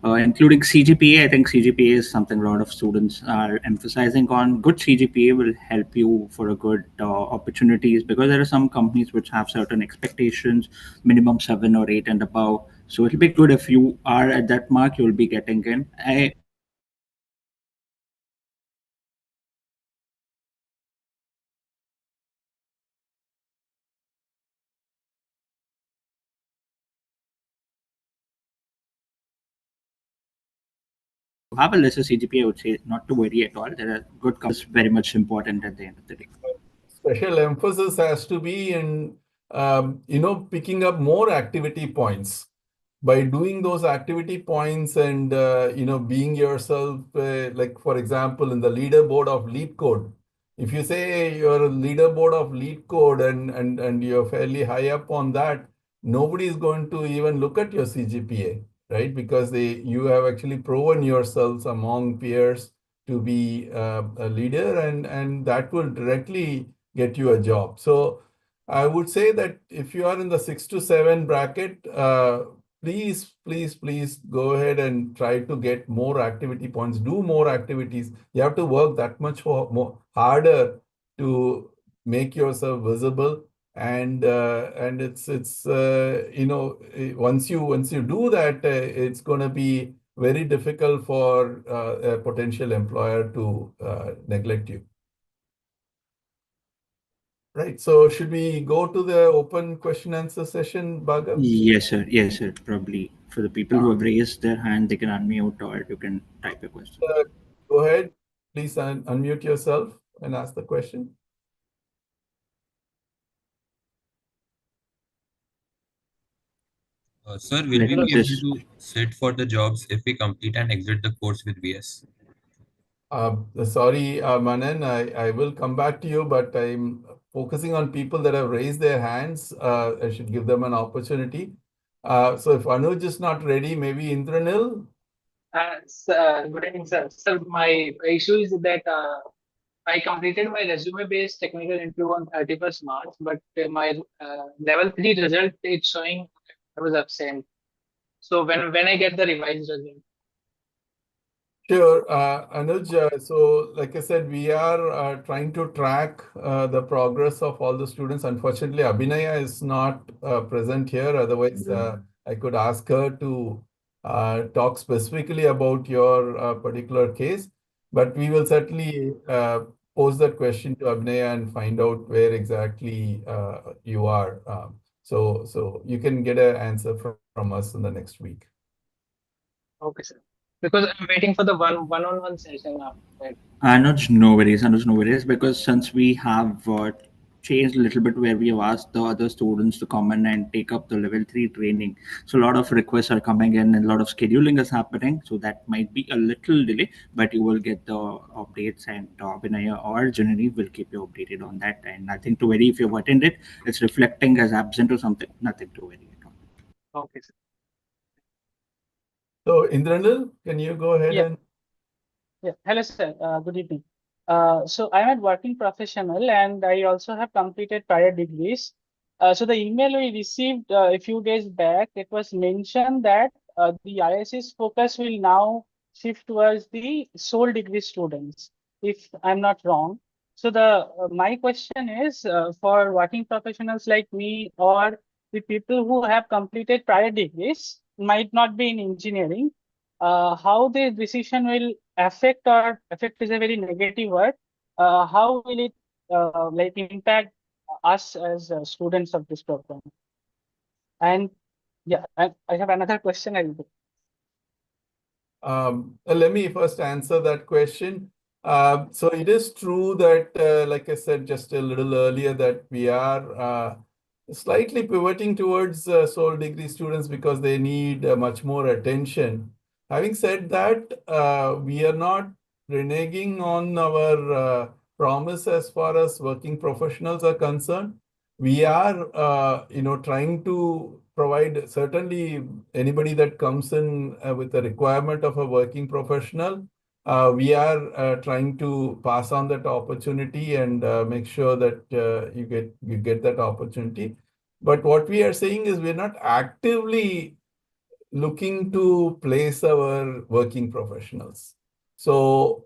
including CGPA. I think CGPA is something a lot of students are emphasizing on. Good CGPA will help you for a good opportunities, because there are some companies which have certain expectations, minimum 7 or 8 and above. So it'll be good if you are at that mark, you'll be getting in. I have a lesser CGPA, I would say not to worry at all. There are good companies, very much important at the end of the day. Special emphasis has to be in, picking up more activity points. By doing those activity points and, being yourself, like for example, in the leaderboard of lead code, if you say you're a leaderboard of lead code and you're fairly high up on that, nobody is going to even look at your CGPA, right? Because you have actually proven yourselves among peers to be a leader, and that will directly get you a job. So I would say that if you are in the 6 to 7 bracket, please go ahead and try to get more activity points, do more activities. You have to work that much more harder to make yourself visible. And it's once you do that, it's going to be very difficult for a potential employer to neglect you. Right. So should we go to the open question answer session, Bhargav? Yes, sir. Yes, sir. Probably for the people who have raised their hand, they can unmute or you can type a question. Go ahead. Please unmute yourself and ask the question. Sir, will we be able to sit for the jobs if we complete and exit the course with BS? Sorry, Manan, I will come back to you, but I'm focusing on people that have raised their hands. I should give them an opportunity. So if Anuj is not ready, maybe Indranil? Good evening, sir. So my issue is that I completed my resume-based technical interview on 31st March, but my level 3 result is showing I was absent. So when I get the revised result? Sure, Anuj. So, like I said, we are trying to track the progress of all the students. Unfortunately, Abhinaya is not present here. Otherwise, I could ask her to talk specifically about your particular case. But we will certainly pose that question to Abhinaya and find out where exactly you are. So you can get an answer from us in the next week. Okay, sir. Because I'm waiting for the one-on-one session after that. Anuj, no worries, because since we have changed a little bit where we have asked the other students to come in and take up the level 3 training. So a lot of requests are coming in and a lot of scheduling is happening. So that might be a little delay, but you will get the updates, and Vinaya or Janani will keep you updated on that. And nothing to worry if you've attended, it's reflecting as absent or something, nothing to worry at all. Okay, sir. So, Indranil, can you go ahead Yeah. and... Yeah. Hello, sir. Good evening. So I'm a working professional and I also have completed prior degrees. So the email we received a few days back, it was mentioned that the IIC's focus will now shift towards the sole degree students, if I'm not wrong. So the my question is for working professionals like me or the people who have completed prior degrees, might not be in engineering, how the decision will affect, or affect is a very negative word, how will it like impact us as students of this program? And yeah, I have another question. Let me first answer that question. So it is true that, like I said just a little earlier, that we are slightly pivoting towards sole degree students because they need much more attention. Having said that, we are not reneging on our promise as far as working professionals are concerned. We are, trying to provide, certainly anybody that comes in with a requirement of a working professional, we are trying to pass on that opportunity and make sure that you get that opportunity. But what we are saying is we're not actively looking to place our working professionals. So,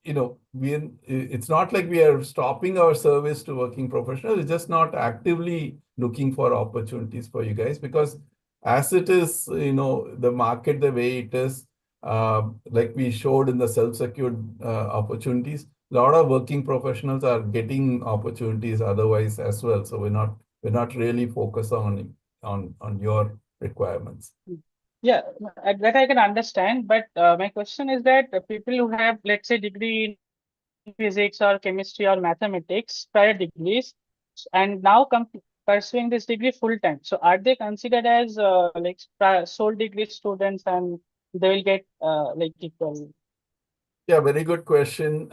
it's not like we are stopping our service to working professionals. It's just not actively looking for opportunities for you guys, because as it is, the market the way it is, like we showed in the self-secured opportunities, a lot of working professionals are getting opportunities otherwise as well. So we're not really focused on your requirements. Yeah, that I can understand. But my question is that people who have, let's say, degree in physics or chemistry or mathematics, prior degrees, and now come pursuing this degree full time. So are they considered as like sole degree students, and they will get like equal? Yeah, very good question.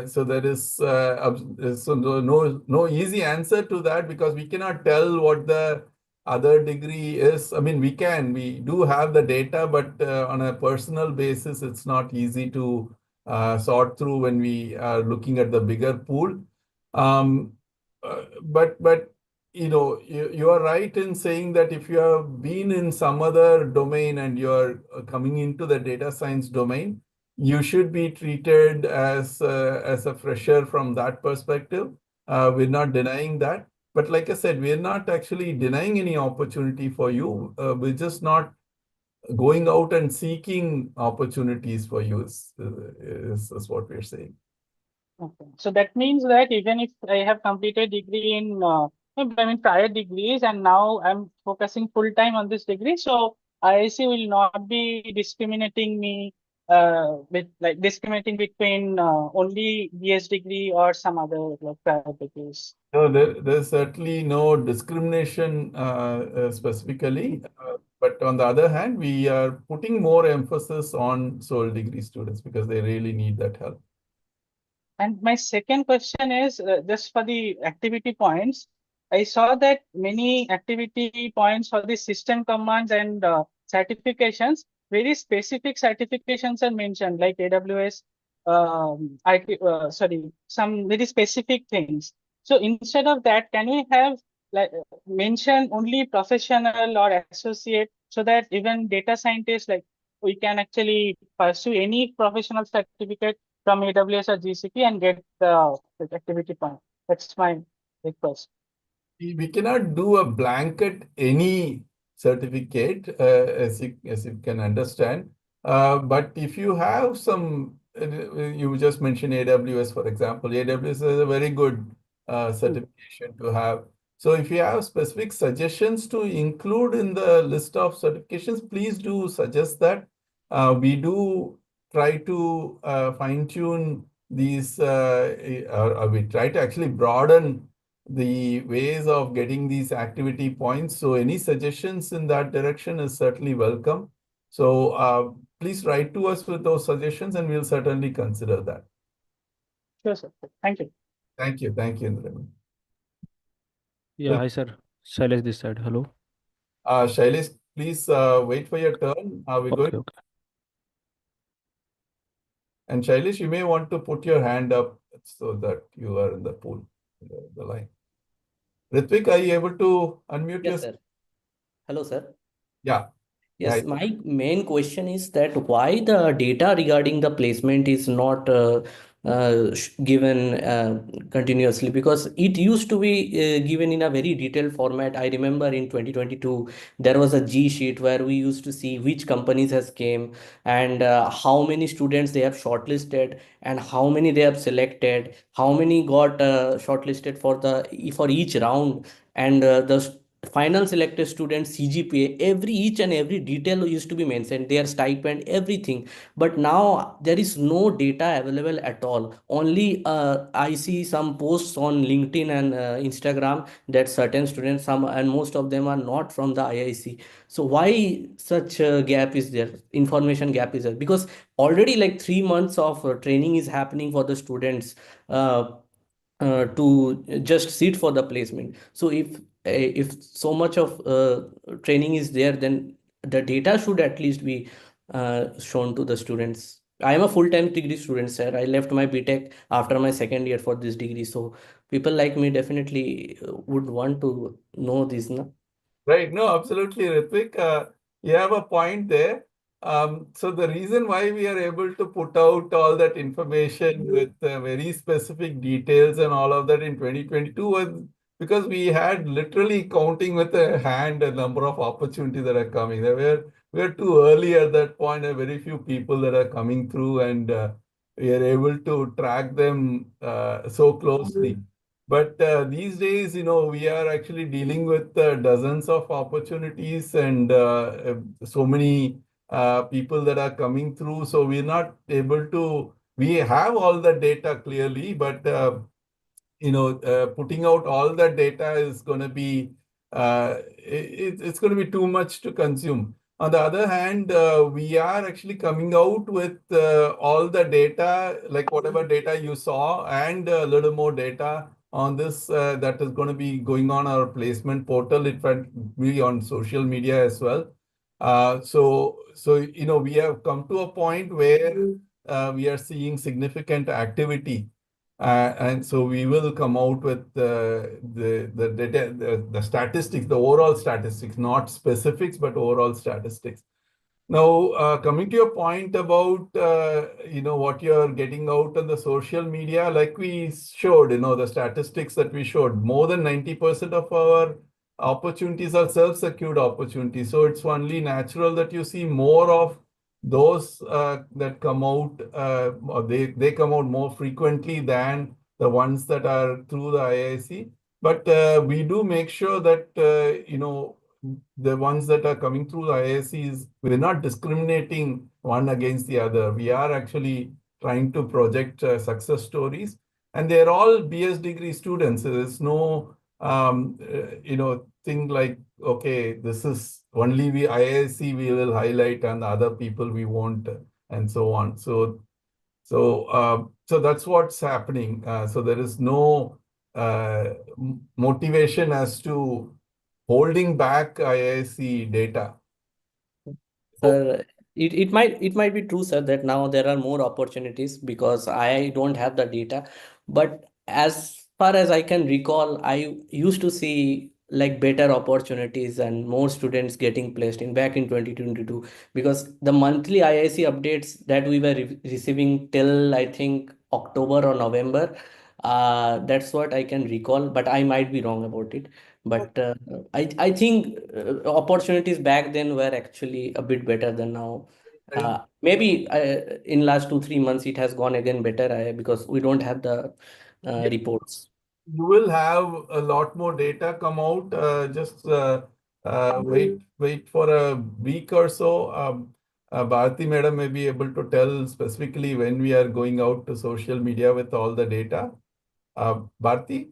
So there is no easy answer to that, because we cannot tell what the other degree is. I mean, we do have the data, but on a personal basis, it's not easy to sort through when we are looking at the bigger pool. But you are right in saying that if you have been in some other domain and you're coming into the data science domain, you should be treated as a fresher from that perspective. We're not denying that. But like I said, we're not actually denying any opportunity for you. We're just not going out and seeking opportunities for you is what we're saying. Okay. So that means that even if I have completed degree in, prior degrees, and now I'm focusing full time on this degree, so IIC will not be discriminating me discriminating between only BS degree or some other like prior degrees. No, there's certainly no discrimination specifically. But on the other hand, we are putting more emphasis on sole degree students because they really need that help. And my second question is just for the activity points. I saw that many activity points for the system commands and certifications, very specific certifications are mentioned, like AWS, some very specific things. So instead of that, can we have like mention only professional or associate, so that even data scientists, like we can actually pursue any professional certificate from AWS or GCP and get the activity point? That's my request. We cannot do a blanket any certificate, as you can understand. But if you have some, you just mentioned AWS, for example. AWS is a very good certification to have. So if you have specific suggestions to include in the list of certifications, please do suggest that. We do try to fine tune these, or we try to actually broaden the ways of getting these activity points. So any suggestions in that direction is certainly welcome. So please write to us with those suggestions and we'll certainly consider that. Sure, sir. Thank you. Thank you. Thank you, Indraman. Yeah, hi, sir. Shailesh this side. Hello. Shailesh, please wait for your turn. Are we good? Okay. And Shailesh, you may want to put your hand up so that you are in the pool, the line. Ritvik, are you able to unmute Yes, yourself? sir. Hello, sir. Yeah. Yes, my main question is that why the data regarding the placement is not given continuously, because it used to be given in a very detailed format. I remember in 2022 there was a G sheet where we used to see which companies has came and how many students they have shortlisted and how many they have selected, how many got shortlisted for each round, and the final selected student CGPA, each and every detail used to be mentioned, their stipend, everything. But now there is no data available at all. Only I see some posts on LinkedIn and Instagram that certain students, some and most of them are not from the IIC. So why such a gap is there, information gap is there? Because already like 3 months of training is happening for the students to just sit for the placement. So if so much of training is there, then the data should at least be shown to the students. I am a full-time degree student, sir. I left my BTech after my second year for this degree. So people like me definitely would want to know this, no? Right. No, absolutely, Ritvik. you have a point there. So the reason why we are able to put out all that information with very specific details and all of that in 2022 was because we had literally counting with a hand a number of opportunities that are coming. We are too early at that point, and very few people that are coming through, and we are able to track them so closely. But these days, we are actually dealing with dozens of opportunities and so many people that are coming through. So we're not able to, we have all the data clearly, but putting out all that data is going to be, it's going to be too much to consume. On the other hand, we are actually coming out with all the data, like whatever data you saw, and a little more data on this that is going to be going on our placement portal. It will be on social media as well. So we have come to a point where we are seeing significant activity. And so we will come out with the data, the statistics, the overall statistics, not specifics, but overall statistics. Now, coming to your point about what you're getting out on the social media, like we showed, the statistics that we showed, more than 90% of our opportunities are self-secured opportunities. So it's only natural that you see more of those that come out, or they come out more frequently than the ones that are through the IIC. But we do make sure that the ones that are coming through the IICs, we're not discriminating one against the other. We are actually trying to project success stories, and they're all BS degree students. So there's no thing like, okay, this is only IIC we will highlight and the other people we won't, and so on. So that's what's happening. So there is no motivation as to holding back IIC data. Sir, it might be true, sir, that now there are more opportunities because I don't have the data. But as far as I can recall, I used to see like better opportunities and more students getting placed in back in 2022, because the monthly IIC updates that we were receiving till I think October or November, that's what I can recall, but I might be wrong about it. But I think opportunities back then were actually a bit better than now. Maybe in last 2-3 months it has gone again better because we don't have the reports. You will have a lot more data come out. Just wait for a week or so. Bharati Madam may be able to tell specifically when we are going out to social media with all the data. Bharati?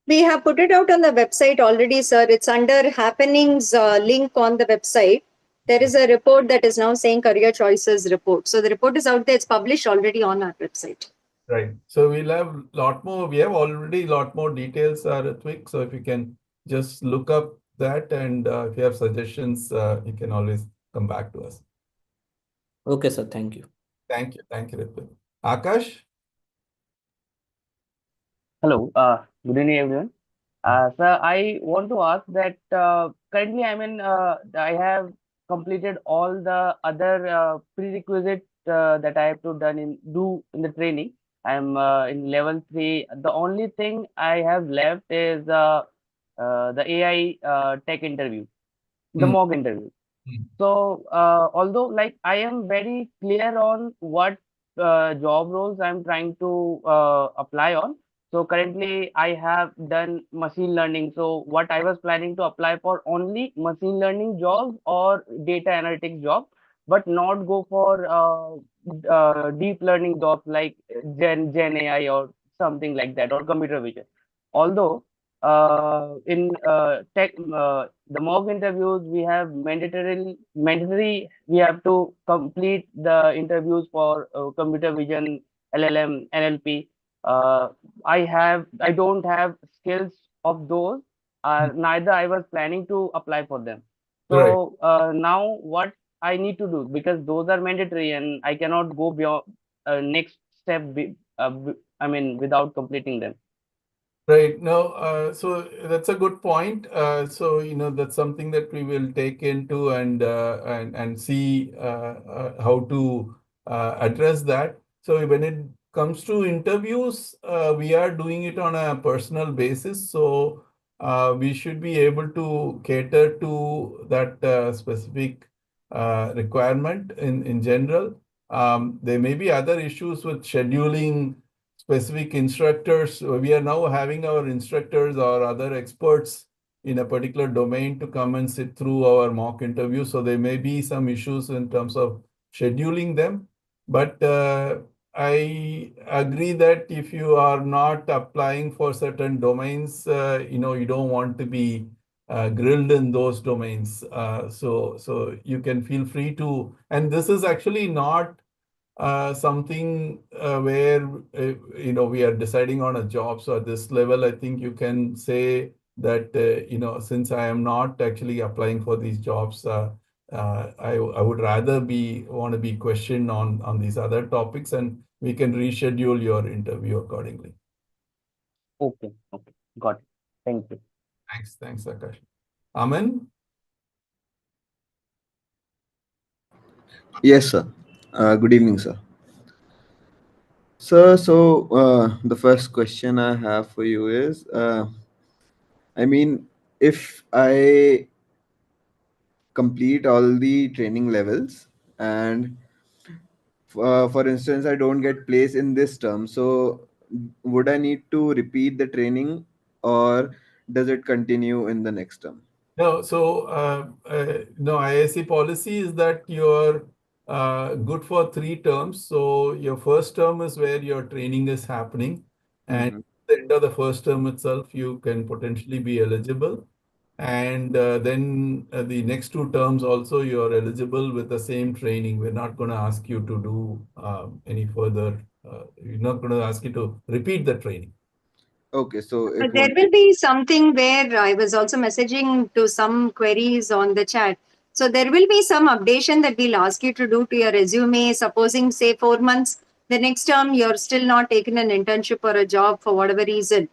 We have put it out on the website already, sir. It's under happenings link on the website. There is a report that is now saying career choices report. So the report is out there. It's published already on our website. Right. So we'll have a lot more. We have already a lot more details, Ritwik. So if you can just look up that, and if you have suggestions, you can always come back to us. Okay, sir. Thank you. Thank you. Thank you, Ritwik. Akash? Hello, good evening, everyone. Sir, I want to ask that currently, I have completed all the other prerequisite that I have to do in the training. I'm in level 3. The only thing I have left is the AI tech interview, the mock interview. So, although like I am very clear on what job roles I'm trying to apply on. So currently I have done machine learning. So what I was planning to apply for only machine learning jobs or data analytics job, but not go for deep learning jobs like Gen AI or something like that, or computer vision. Although in tech the mock interviews, we have mandatory we have to complete the interviews for computer vision, LLM, NLP. I don't have skills of those, neither I was planning to apply for them. Right. So now what I need to do, because those are mandatory and I cannot go beyond next step without completing them. Right. No, so that's a good point. So, that's something that we will take into and see how to address that. So when it comes to interviews, we are doing it on a personal basis. So we should be able to cater to that specific requirement in general. There may be other issues with scheduling specific instructors. We are now having our instructors or other experts in a particular domain to come and sit through our mock interview. So there may be some issues in terms of scheduling them. But I agree that if you are not applying for certain domains, you don't want to be grilled in those domains. So you can feel free to, and this is actually not something where we are deciding on a job. So at this level, I think you can say that since I am not actually applying for these jobs, I would rather want to be questioned on these other topics, and we can reschedule your interview accordingly. Okay, got it. Thank you. Thanks, Akash. Aman? Yes, sir. Good evening, sir. Sir, so the first question I have for you is, I mean, if I complete all the training levels and for instance, I don't get placed in this term, so would I need to repeat the training or does it continue in the next term? No, so no, IIC policy is that you're good for 3 terms. So your first term is where your training is happening, and at the end of the first term itself, you can potentially be eligible. And then the next 2 terms also you're eligible with the same training. We're not going to ask you to do any further. We're not going to ask you to repeat the training. Okay, so it But there won't. will be something where I was also messaging to some queries on the chat. So there will be some updation that we'll ask you to do to your resume. Supposing, say, 4 months, the next term you're still not taking an internship or a job for whatever reason.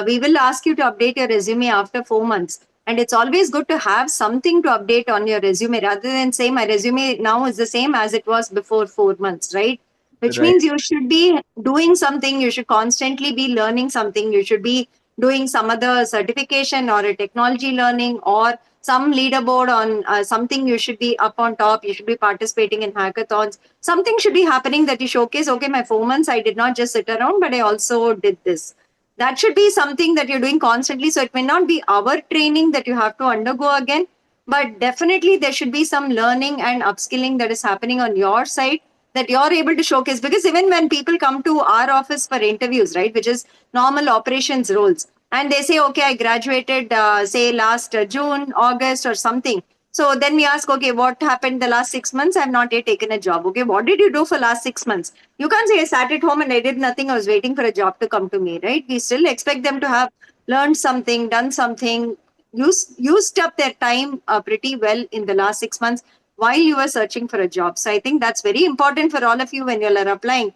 We will ask you to update your resume after 4 months. And it's always good to have something to update on your resume rather than say my resume now is the same as it was before 4 months, right? Which Right. means you should be doing something, you should constantly be learning something, you should be doing some other certification or a technology learning or some leaderboard on something. You should be up on top, you should be participating in hackathons, something should be happening that you showcase, okay, my 4 months I did not just sit around but I also did this. That should be something that you're doing constantly. So it may not be our training that you have to undergo again, but definitely there should be some learning and upskilling that is happening on your side that you're able to showcase. Because even when people come to our office for interviews, right, which is normal operations roles, and they say, okay, I graduated, say, last June, August, or something. So then we ask, okay, what happened the last 6 months? I've not yet taken a job. Okay, what did you do for last 6 months? You can't say I sat at home and I did nothing. I was waiting for a job to come to me, right? We still expect them to have learned something, done something, used up their time pretty well in the last 6 months while you were searching for a job. So I think that's very important for all of you when you are applying.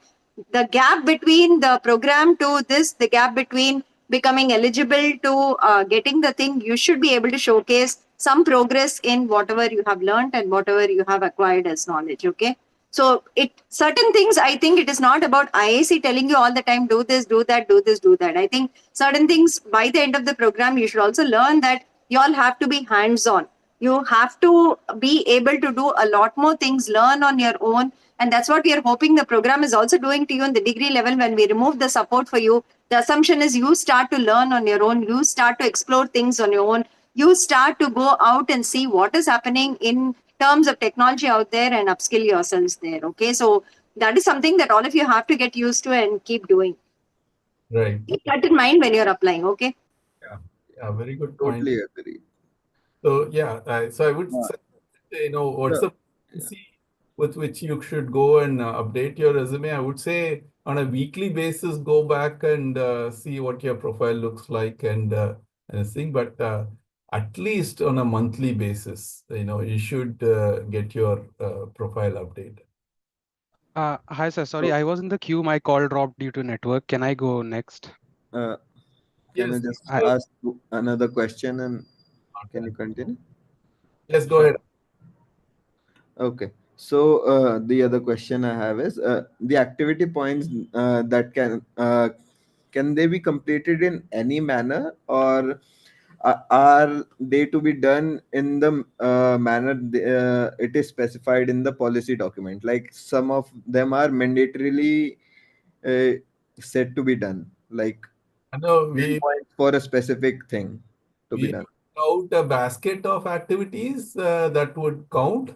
The gap between the program to this, the gap between becoming eligible to getting the thing, you should be able to showcase some progress in whatever you have learned and whatever you have acquired as knowledge. Okay. So it certain things, I think it is not about IIC telling you all the time, do this, do that, do this, do that. I think certain things by the end of the program, you should also learn that you all have to be hands-on. You have to be able to do a lot more things, learn on your own. And that's what we are hoping the program is also doing to you in the degree level. When we remove the support for you, the assumption is you start to learn on your own, you start to explore things on your own, you start to go out and see what is happening in terms of technology out there and upskill yourselves there. Okay, so that is something that all of you have to get used to and keep doing. Right. Keep that in mind when you're applying. Okay. Yeah, very good point. Totally agree. So yeah, so I would say, what's the frequency with which you should go and update your resume? I would say on a weekly basis, go back and see what your profile looks like and anything. But at least on a monthly basis, you should get your profile updated. Hi, sir. Sorry, I was in the queue. My call dropped due to network. Can I go next? Can Yes, I just I, ask another question and can you continue? yes, go sure. ahead. Okay. So the other question I have is the activity points that can they be completed in any manner, or are they to be done in the manner it is specified in the policy document? Like some of them are mandatorily uh, said to be done, like I know 10 we points for a specific thing to be we done. out a basket of activities that would count.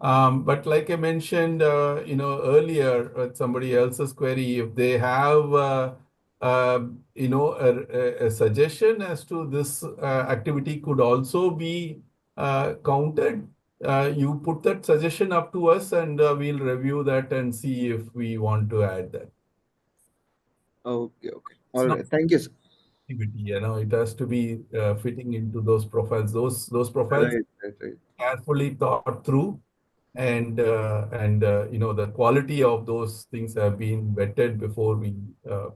But like I mentioned, earlier with somebody else's query, if they have, a suggestion as to this activity could also be counted, you put that suggestion up to us, and we'll review that and see if we want to add that. Okay, okay. It's All not right. Thank you, sir. activity, it has to be fitting into those profiles. Those profiles Right, right, right. carefully thought through, and the quality of those things have been vetted before we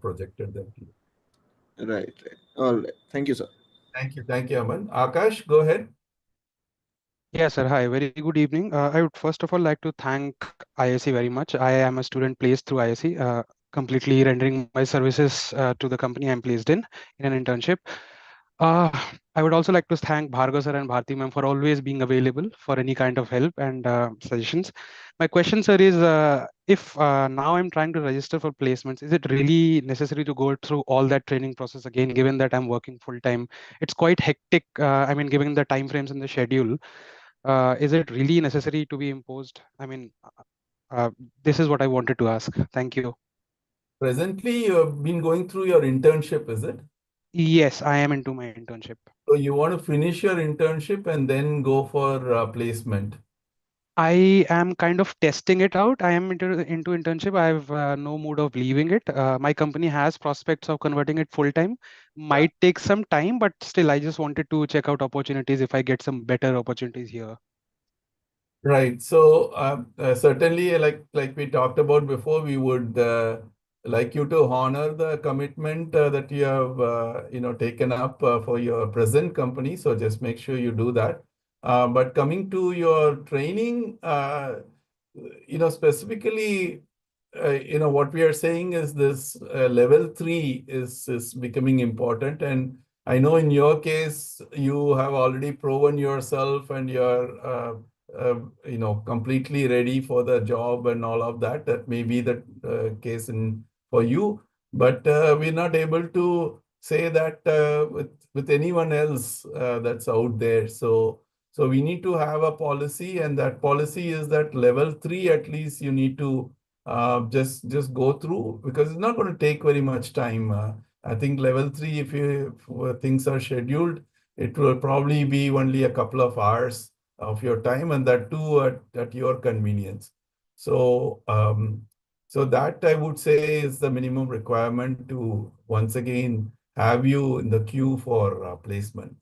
projected them to you. Right, right. All right. Thank you, sir. Thank you, Aman. Akash, go ahead. Yes, sir. Hi, very good evening. I would first of all like to thank IIC very much. I am a student placed through IIC, completely rendering my services to the company I'm placed in an internship. Uh, I would also like to thank Bhargav sir and Bharti ma'am for always being available for any kind of help and suggestions. My question, sir, is if now I'm trying to register for placements, is it really necessary to go through all that training process again, given that I'm working full time? It's quite hectic. I mean, given the time frames in the schedule, is it really necessary to be imposed? I mean, uh, this is what I wanted to ask. Thank you. Presently, you have been going through your internship, is it? Yes, I am into my internship. So you want to finish your internship and then go for placement. I am kind of testing it out. I am into internship. I have no mood of leaving it. My company has prospects of converting it full time. Yeah. Might take some time, but still, I just wanted to check out opportunities if I get some better opportunities here. Right. So certainly, like we talked about before, we would like you to honor the commitment that you have taken up for your present company. So just make sure you do that. But coming to your training, specifically, what we are saying is this level 3 is becoming important. And I know in your case, you have already proven yourself and you're completely ready for the job and all of that. That may be the case for you, but we're not able to say that with anyone else that's out there. So we need to have a policy, and that policy is that level 3 at least you need to just go through, because it's not going to take very much time. I think level 3, if things are scheduled, it will probably be only a couple of hours of your time, and that too at your convenience. So that I would say is the minimum requirement to once again have you in the queue for placement.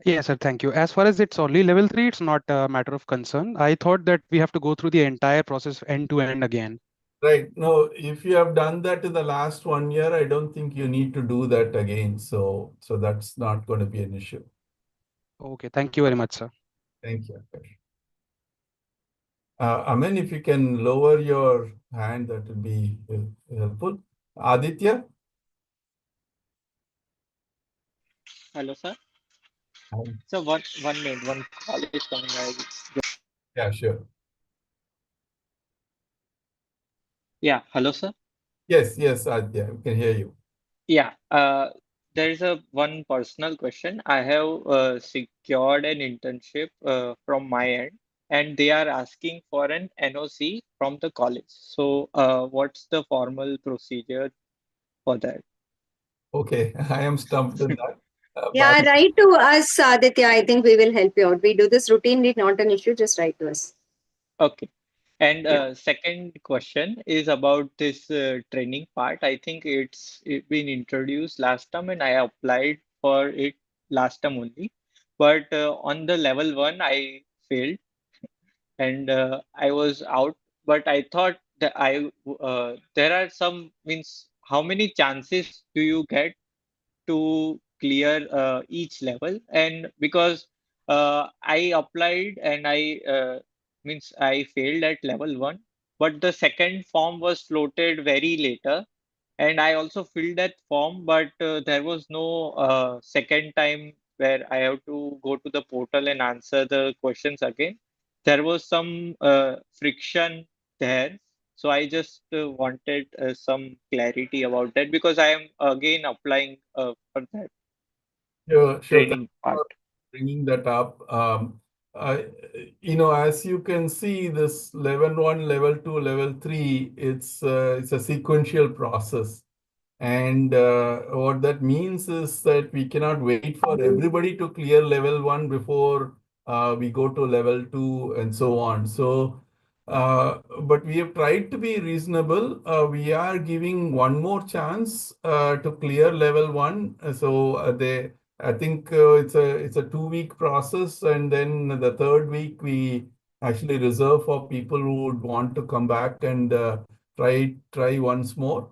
Yes, sir. Thank you. As far as it's only level 3, it's not a matter of concern. I thought that we have to go through the entire process end to end again. Right. No, if you have done that in the last 1 year, I don't think you need to do that again. So that's not going to be an issue. Okay. Thank you very much, sir. Thank you. Amen, if you can lower your hand, that would be helpful. Aditya? Hello, sir. Um, So one minute, one call is coming. Yeah, sure. Yeah, hello, sir. Yes, Aditya, we can hear you. Yeah, there is a one personal question. I have secured an internship from my end, and they are asking for an NOC from the college. So, what's the formal procedure for that? Okay, I am stumped in that. Yeah, Bhavik, write to us, Aditya. I think we will help you out. We do this routinely, not an issue. Just write to us. Okay. And Yeah. second question is about this training part. I think it been introduced last time, and I applied for it last time only. But on the level 1, I failed, and I was out. But I thought that there are some means how many chances do you get to clear each level. And because I applied and I failed at level 1, but the second form was floated very later, and I also filled that form, but there was no second time where I have to go to the portal and answer the questions again. There was some friction there. So I just wanted some clarity about that, because I am again applying for that Sure. Thank training you part. for bringing that up. I, as you can see, this level 1, level 2, level 3, it's a sequential process. And what that means is that we cannot wait for everybody to clear level 1 before we go to level 2 and so on. So, but we have tried to be reasonable. We are giving one more chance to clear level 1. So I think it's a 2-week process, and then the third week we actually reserve for people who would want to come back and try once more.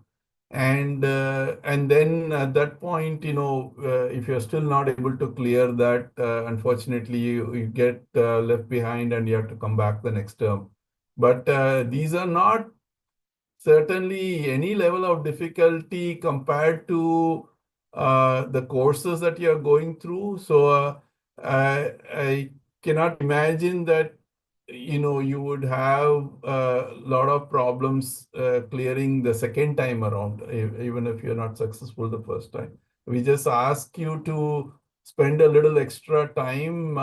And then at that point, if you're still not able to clear that, unfortunately, you get left behind and you have to come back the next term. But these are not certainly any level of difficulty compared to the courses that you're going through. So I cannot imagine that you would have a lot of problems clearing the second time around, even if you're not successful the first time. We just ask you to spend a little extra time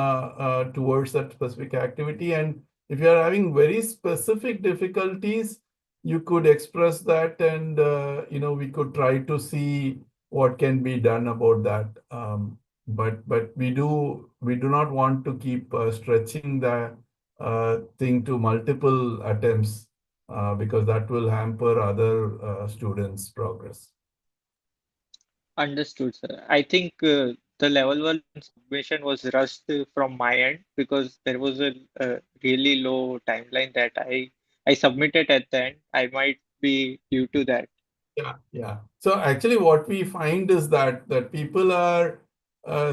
towards that specific activity. And if you're having very specific difficulties, you could express that, and we could try to see what can be done about that. But we do not want to keep stretching the thing to multiple attempts because that will hamper other students' progress. Understood, sir. I think the level 1 submission was rushed from my end, because there was a really low timeline that I submitted at the end. I might be due to that. Yeah. So actually, what we find is that people are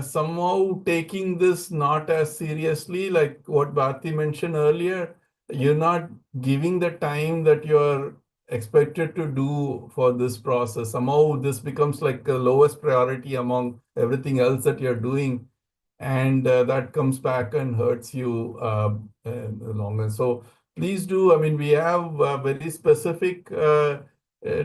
somehow taking this not as seriously, like what Bharti mentioned earlier. You're not giving the time that you're expected to do for this process. Somehow this becomes like the lowest priority among everything else that you're doing, and that comes back and hurts you in the long run. So please do. I mean, we have very specific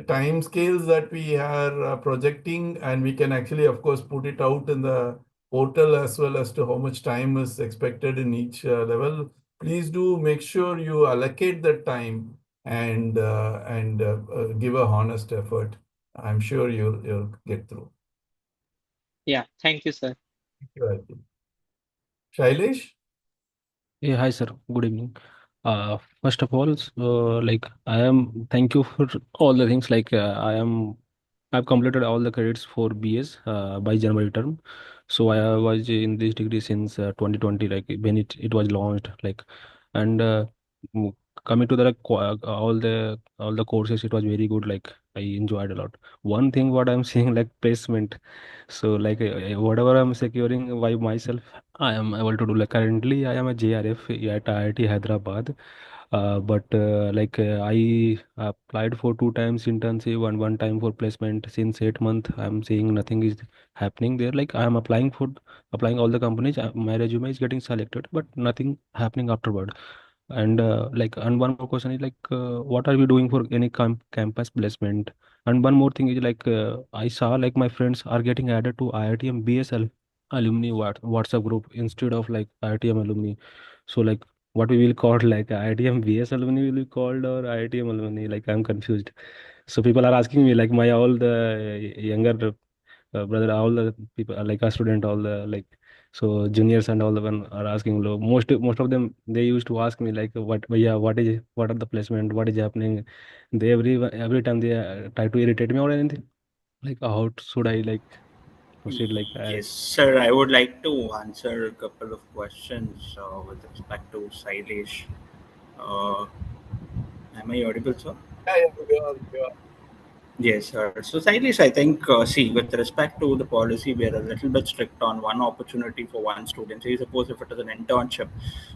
time scales that we are projecting, and we can actually, of course, put it out in the portal as well as to how much time is expected in each level. Please do make sure you allocate the time and give a honest effort. I'm sure you'll get through. Yeah, thank you, sir. Thank you, Arjun. Shailesh? Yeah, hi sir. Good evening. First of all, thank you for all the things. I've completed all the credits for BS by January term. So I was in this degree since 2020, like when it was launched. And m- coming to the all the courses, it was very good. Like I enjoyed a lot. One thing what I'm seeing like placement. So whatever I'm securing by myself, I am able to do. Like currently, I am a JRF at IIT Hyderabad. I applied for 2 times internship and 1 time for placement since 8 months. I'm seeing nothing is happening there. Like I am applying all the companies. My resume is getting selected, but nothing happening afterward. And one more question is what are we doing for any campus placement? And one more thing is I saw like my friends are getting added to IITM BSL alumni WhatsApp group instead of like IITM alumni. So what we will call like IITM BS alumni will be called or IITM alumni? Like I'm confused. So people are asking me like my all the younger brother, all the people like a student, all the like so juniors and all the one are asking most of them they used to ask me like what are the placement, what is happening. They every time they try to irritate me or anything. Like how should I like proceed like Yes, sir. I would like to answer a couple of questions with respect to Sailesh. Uh, am I audible, sir? Yeah, you are. Yes, sir. So, Sailesh, I think, see, with respect to the policy, we are a little bit strict on one opportunity for one student. Say, suppose if it is an internship,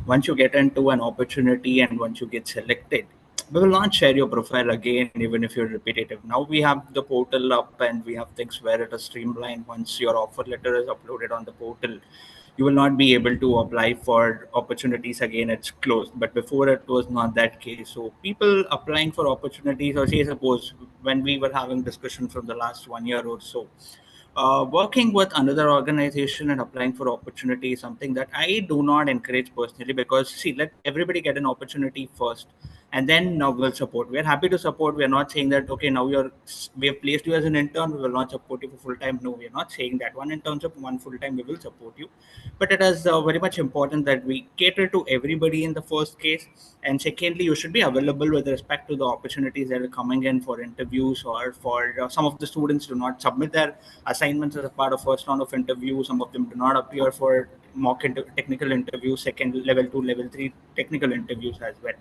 once you get into an opportunity and once you get selected, we will not share your profile again, even if you're repetitive. Now we have the portal up and we have things where it is streamlined. Once your offer letter is uploaded on the portal, you will not be able to apply for opportunities again. It's closed. But before it was not that case. So people applying for opportunities, or say suppose when we were having discussion from the last 1 year or so, working with another organization and applying for opportunity is something that I do not encourage personally, because see, let everybody get an opportunity first, and then now we'll support. We are happy to support. We are not saying that okay, now we have placed you as an intern, we will not support you for full time. No, we are not saying that. One internship, one full time, we will support you, but it is very much important that we cater to everybody in the first case, and secondly, you should be available with respect to the opportunities that are coming in for interviews, or for some of the students do not submit their assignments as a part of first round of interview. Some of them do not appear for technical interviews, second level 2, level 3 technical interviews as well.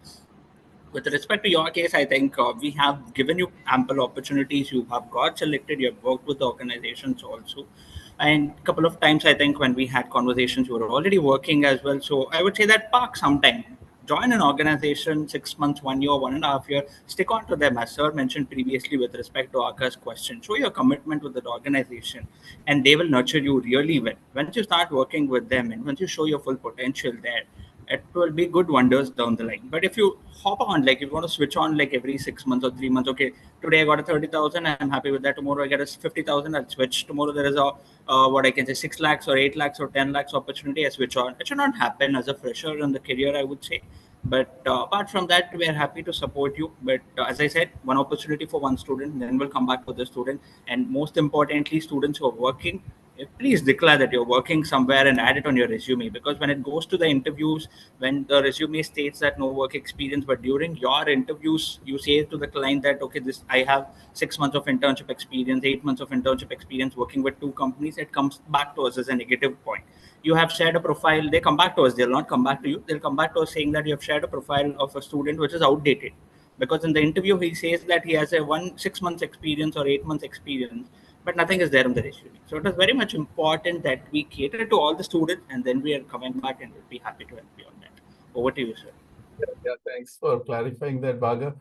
With respect to your case, I think we have given you ample opportunities. You have got selected. You have worked with the organizations also, and a couple of times I think when we had conversations, you were already working as well. So I would say that park sometime. Join an organization 6 months, 1 year, 1.5 year. Stick on to them, as sir mentioned previously with respect to Aka's question. Show your commitment with that organization, and they will nurture you really well. Once you start working with them, and once you show your full potential there, it will be good wonders down the line. But if you hop on, like if you want to switch on like every 6 months or 3 months, okay, today I got a 30,000, I'm happy with that. Tomorrow I get a 50,000, I'll switch. Tomorrow there is a what I can say 6 lakhs or 8 lakhs or 10 lakhs opportunity, I switch on. It should not happen as a fresher in the career, I would say. But apart from that, we are happy to support you. But as I said, one opportunity for one student, then we'll come back to the student. And most importantly, students who are working, please declare that you're working somewhere and add it on your resume, because when it goes to the interviews, when the resume states that no work experience, but during your interviews you say to the client that okay, this I have 6 months of internship experience, 8 months of internship experience working with 2 companies, it comes back to us as a negative point. You have shared a profile, they come back to us, they'll not come back to you, they'll come back to us saying that you have shared a profile of a student which is outdated, because in the interview he says that he has a 1 6 months experience or 8 months experience, but nothing is there on the resume. So it is very much important that we cater to all the students, and then we are coming back and we'll be happy to help you on that. Over to you, sir. Yeah, thanks for clarifying that, Bhaga.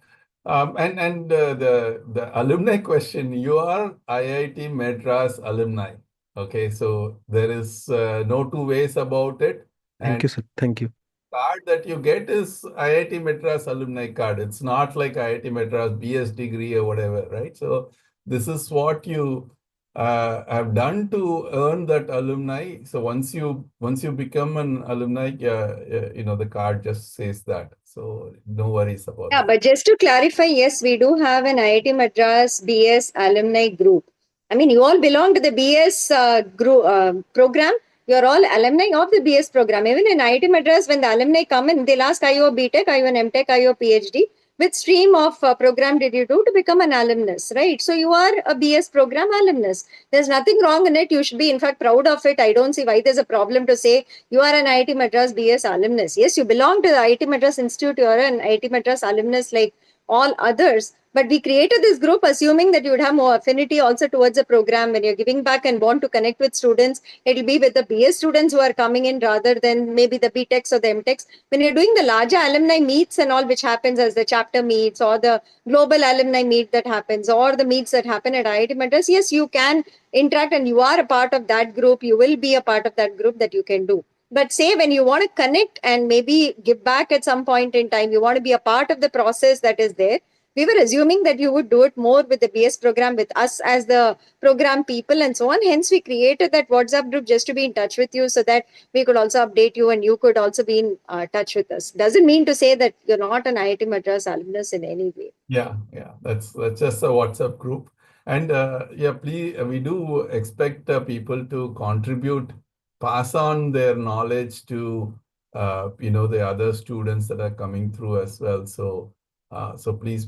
The alumni question, you are IIT Madras alumni. Okay, so there is no two ways about it. Thank you, sir. Thank you. Card that you get is IIT Madras alumni card. It's not like IIT Madras BS degree or whatever, right? So this is what you have done to earn that alumni. So once you become an alumni, the card just says that. So no worries about Yeah, that. but just to clarify, yes, we do have an IIT Madras BS alumni group. I mean, you all belong to the BS group program. You are all alumni of the BS program. Even in IIT Madras, when the alumni come in, they'll ask, are you a BTech, are you an MTech, are you a PhD? Which stream of program did you do to become an alumnus, right? So you are a BS program alumnus. There's nothing wrong in it. You should be, in fact, proud of it. I don't see why there's a problem to say you are an IIT Madras BS alumnus. Yes, you belong to the IIT Madras Institute. You are an IIT Madras alumnus like all others. But we created this group assuming that you would have more affinity also towards the program. When you're giving back and want to connect with students, it'll be with the BS students who are coming in rather than maybe the BTechs or the MTechs. When you're doing the larger alumni meets and all, which happens as the chapter meets or the global alumni meet that happens or the meets that happen at IIT Madras, yes, you can interact and you are a part of that group. You will be a part of that group that you can do. But say when you want to connect and maybe give back at some point in time, you want to be a part of the process that is there. We were assuming that you would do it more with the BS program, with us as the program people and so on. Hence, we created that WhatsApp group just to be in touch with you so that we could also update you and you could also be in touch with us. Doesn't mean to say that you're not an IIT Madras alumnus in any way. Yeah, that's just a WhatsApp group. And yeah, please, we do expect people to contribute, pass on their knowledge to the other students that are coming through as well. So please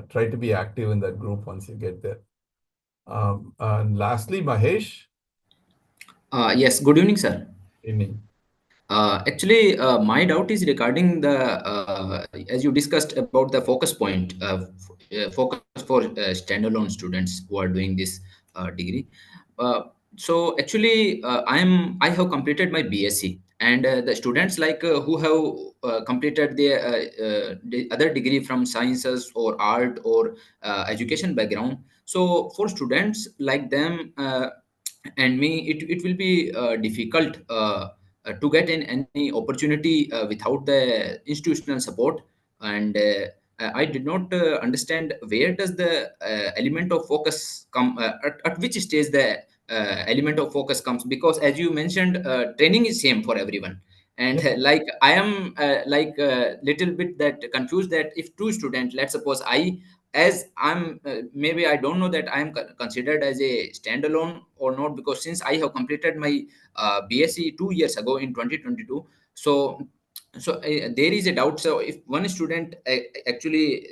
try to be active in that group once you get there. And lastly, Mahesh. Yes, good evening, sir. Evening. Actually, my doubt is regarding as you discussed about the focus point, focus for standalone students who are doing this degree. Uh, so actually, I have completed my BSc, and the students like who have completed the other degree from sciences or art or education background. So for students like them and me, it will be difficult. To get in any opportunity without the institutional support, and I did not understand where does the element of focus come, at which stage the element of focus comes, because as you mentioned, training is same for everyone. And like I am like little bit that confused that if two student, let's suppose as I'm maybe I don't know that I am considered as a standalone or not, because since I have completed my BSc 2 years ago in 2022. So there is a doubt. So if one student actually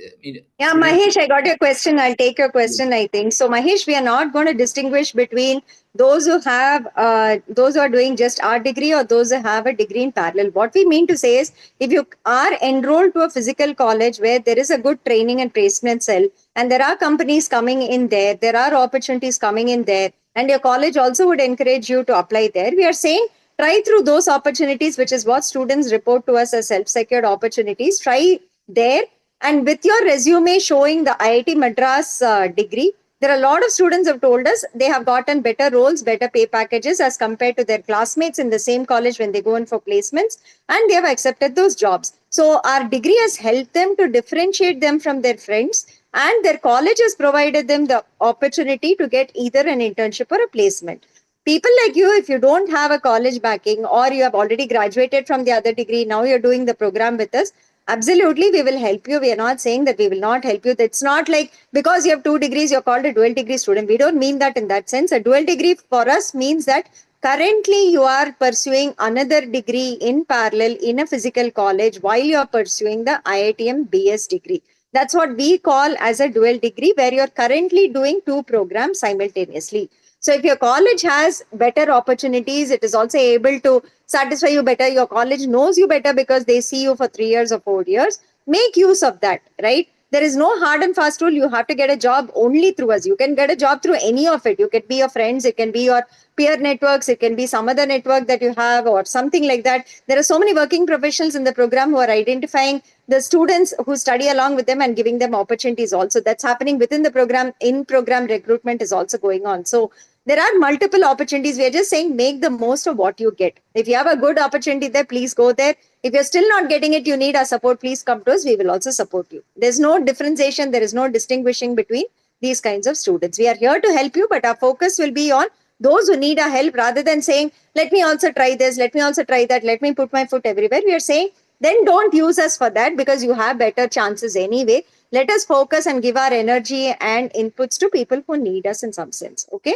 Yeah, student. Mahesh, I got your question. I'll take your question, I think. So, Mahesh, we are not going to distinguish between those who are doing just our degree or those who have a degree in parallel. What we mean to say is, if you are enrolled to a physical college where there is a good training and placement cell, and there are companies coming in there, there are opportunities coming in there, and your college also would encourage you to apply there. We are saying try through those opportunities, which is what students report to us as self-secured opportunities. Try there, and with your resume showing the IIT Madras degree, there are a lot of students have told us they have gotten better roles, better pay packages as compared to their classmates in the same college when they go in for placements, and they have accepted those jobs. So our degree has helped them to differentiate them from their friends, and their college has provided them the opportunity to get either an internship or a placement. People like you, if you don't have a college backing or you have already graduated from the other degree, now you're doing the program with us, absolutely, we will help you. We are not saying that we will not help you. That's not like because you have 2 degrees, you're called a dual degree student. We don't mean that in that sense. A dual degree for us means that currently you are pursuing another degree in parallel in a physical college while you are pursuing the IITM BS degree. That's what we call as a dual degree, where you're currently doing two programs simultaneously. So if your college has better opportunities, it is also able to satisfy you better. Your college knows you better because they see you for 3 years or 4 years. Make use of that, right? There is no hard and fast rule. You have to get a job only through us. You can get a job through any of it. You can be your friends, it can be your peer networks, it can be some other network that you have or something like that. There are so many working professionals in the program who are identifying the students who study along with them and giving them opportunities also. That's happening within the program. In program recruitment is also going on. So there are multiple opportunities. We are just saying make the most of what you get. If you have a good opportunity there, please go there. If you're still not getting it, you need our support, please come to us. We will also support you. There's no differentiation. There is no distinguishing between these kinds of students. We are here to help you, but our focus will be on those who need our help, rather than saying, let me also try this, let me also try that, let me put my foot everywhere. We are saying, then don't use us for that, because you have better chances anyway. Let us focus and give our energy and inputs to people who need us in some sense. Okay.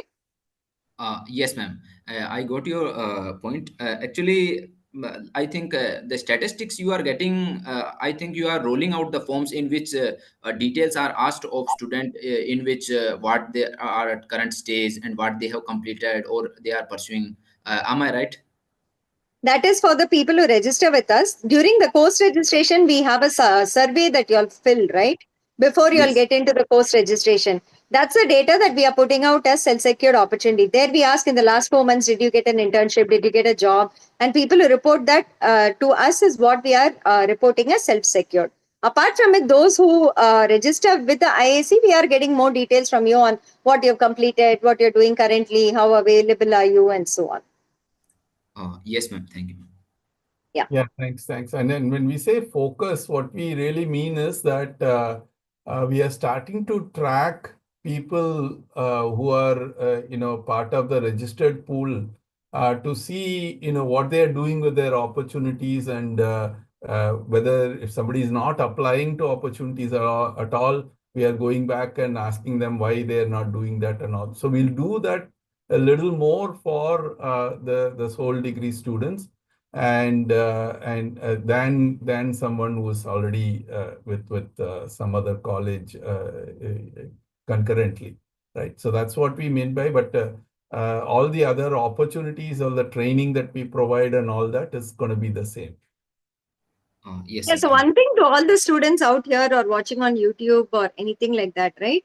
Yes, ma'am. I got your point. Actually, I think the statistics you are getting, I think you are rolling out the forms in which details are asked of student, in which what they are at current stage and what they have completed or they are pursuing. Am I right? That is for the people who register with us. During the course registration, we have a survey that you'll fill, right? Before you'll Yes. get into the course registration. That's the data that we are putting out as self-secured opportunity. There we ask in the last 4 months, did you get an internship? Did you get a job? And people who report that to us is what we are reporting as self-secured. Apart from it, those who register with the IIC, we are getting more details from you on what you've completed, what you're doing currently, how available are you, and so on. Yes, ma'am. Thank you. Yeah. Yeah, thanks. And then when we say focus, what we really mean is that we are starting to track people who are, part of the registered pool to see, what they are doing with their opportunities, and whether if somebody is not applying to opportunities at all, we are going back and asking them why they are not doing that and all. So we'll do that a little more for the sole degree students, and than someone who's already with some other college concurrently, right? So that's what we mean by. But all the other opportunities, all the training that we provide and all that is going to be the same. Yes, Yeah, sir. so one thing to all the students out here or watching on YouTube or anything like that, right?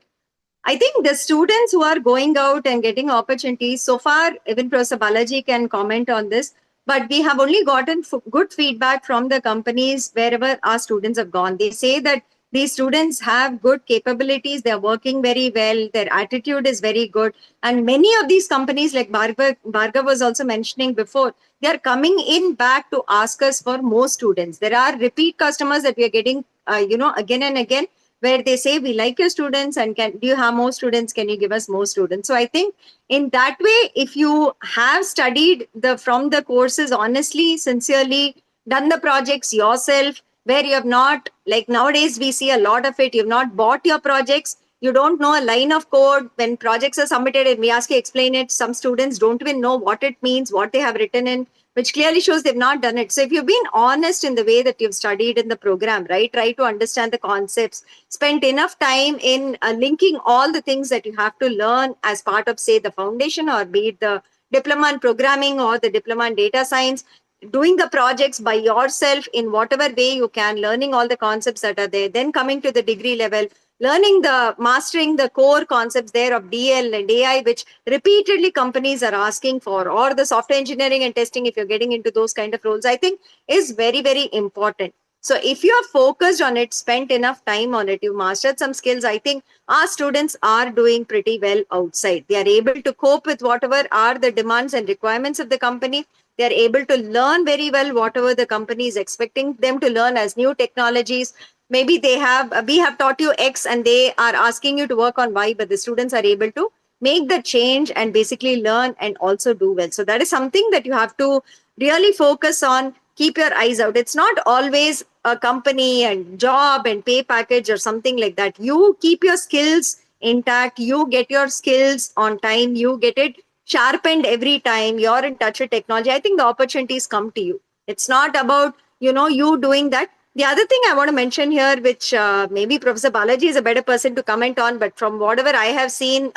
I think the students who are going out and getting opportunities, so far, even Professor Balaji can comment on this, but we have only gotten good feedback from the companies wherever our students have gone. They say that these students have good capabilities, they're working very well, their attitude is very good. And many of these companies, like Bhargav was also mentioning before, they are coming in back to ask us for more students. There are repeat customers that we are getting, again and again, where they say, we like your students and do you have more students, can you give us more students? So I think in that way, if you have studied from the courses honestly, sincerely, done the projects yourself, where you have not, like nowadays we see a lot of it, you've not bought your projects, you don't know a line of code. When projects are submitted and we ask you explain it, some students don't even know what it means, what they have written in, which clearly shows they've not done it. So if you've been honest in the way that you've studied in the program, right, try to understand the concepts, spent enough time in linking all the things that you have to learn as part of, say, the foundation, or be it the diploma in programming or the diploma in data science, doing the projects by yourself in whatever way you can, learning all the concepts that are there, then coming to the degree level, learning mastering the core concepts there of DL and AI, which repeatedly companies are asking for, or the software engineering and testing, if you're getting into those kind of roles, I think is very, very important. So if you are focused on it, spent enough time on it, you mastered some skills, I think our students are doing pretty well outside. They are able to cope with whatever are the demands and requirements of the company. They are able to learn very well whatever the company is expecting them to learn as new technologies. Maybe we have taught you X and they are asking you to work on Y, but the students are able to make the change and basically learn and also do well. So that is something that you have to really focus on. Keep your eyes out. It's not always a company and job and pay package or something like that. You keep your skills intact, you get your skills on time, you get it sharpened every time you're in touch with technology. I think the opportunities come to you. It's not about you doing that. The other thing I want to mention here, which maybe Professor Balaji is a better person to comment on, but from whatever I have seen,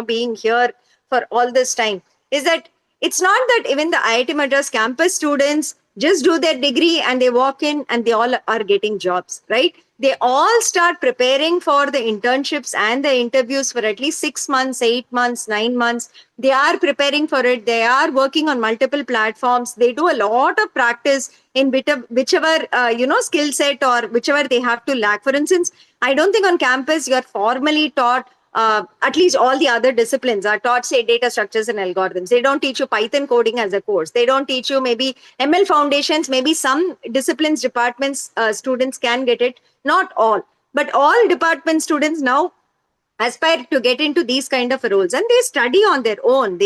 being here for all this time, is that it's not that even the IIT Madras campus students just do their degree and they walk in and they all are getting jobs, right? They all start preparing for the internships and the interviews for at least 6 months, 8 months, 9 months. They are preparing for it. They are working on multiple platforms. They do a lot of practice in whichever skill set or whichever they have to lack. For instance, I don't think on campus you are formally taught, at least all the other disciplines are taught, say, data structures and algorithms. They don't teach you Python coding as a course. They don't teach you maybe ML foundations. Maybe some disciplines, departments, students can get it. Not all, but all department students now aspire to get into these kind of roles, and they study on their own.